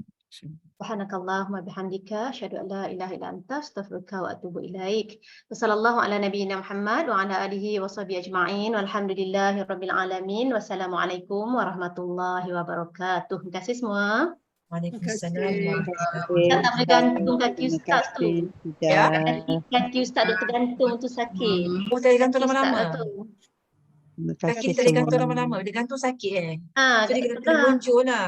Subhanakallahumma bihamdika asyhadu an la ilaha illa anta astaghfiruka wa atubu ilaik. Wassallallahu ala nabiyyina Muhammad wa ala alihi wa sahbihi ajma'in. Walhamdulillahi rabbil alamin. Wassalamualaikum warahmatullahi wabarakatuh. Terima kasih semua. Waalaikumsalam Terima warahmatullahi Ustaz tak boleh gantung kaki Terima Ustaz tu. kasih. Ya. Kaki Ustaz duk tergantung tu sakit. Oh, tak boleh gantung Kaki Ustaz lama-lama. lah tu. Terima Kaki kasih dia tak boleh gantung semua. lama-lama. Dia gantung sakit Ah, So dia tak kena luncur lah.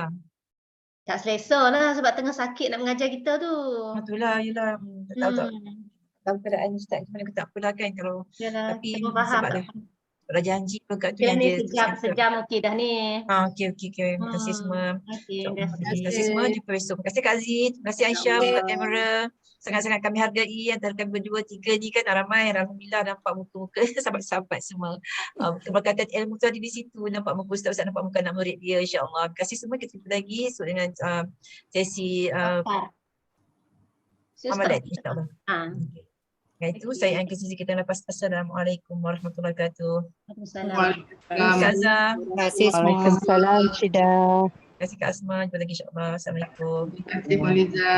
tak selesa lah sebab tengah sakit nak mengajar kita tu. Itulah, yelah. Tak tahu tahu keadaan Ustaz macam mana ke tak apalah kan kalau Yalah, tapi kita pun faham. sebab dah janji dekat tu Okey yang ni dia sejam okey dah ni. okey. Terima kasih semua. Okey, InsyaAllah. terima Terima kasih semua. Jumpa besok. Terima kasih Kak Zee. Terima kasih Aisyah buka kamera. Sangat-sangat kami hargai antara kami berdua, tiga ni kan ramai. Alhamdulillah nampak muka-muka sahabat-sahabat semua. Keberkatan ilmu tu ada di situ. Nampak muka Ustaz, nampak muka anak murid dia, insyaAllah. Terima kasih semua. Kita jumpa lagi dengan sesi Ramadan, insyaAllah. Dengan itu, saya akan sesi kita lepas. Assalamualaikum warahmatullahi wabarakatuh. Waalaikumsalam. Ustazah. Terima kasih semua. Waalaikumsalam, Syida. Terima kasih Kak Asma. Jumpa lagi insyaAllah. Assalamualaikum. Terima kasih Faliza.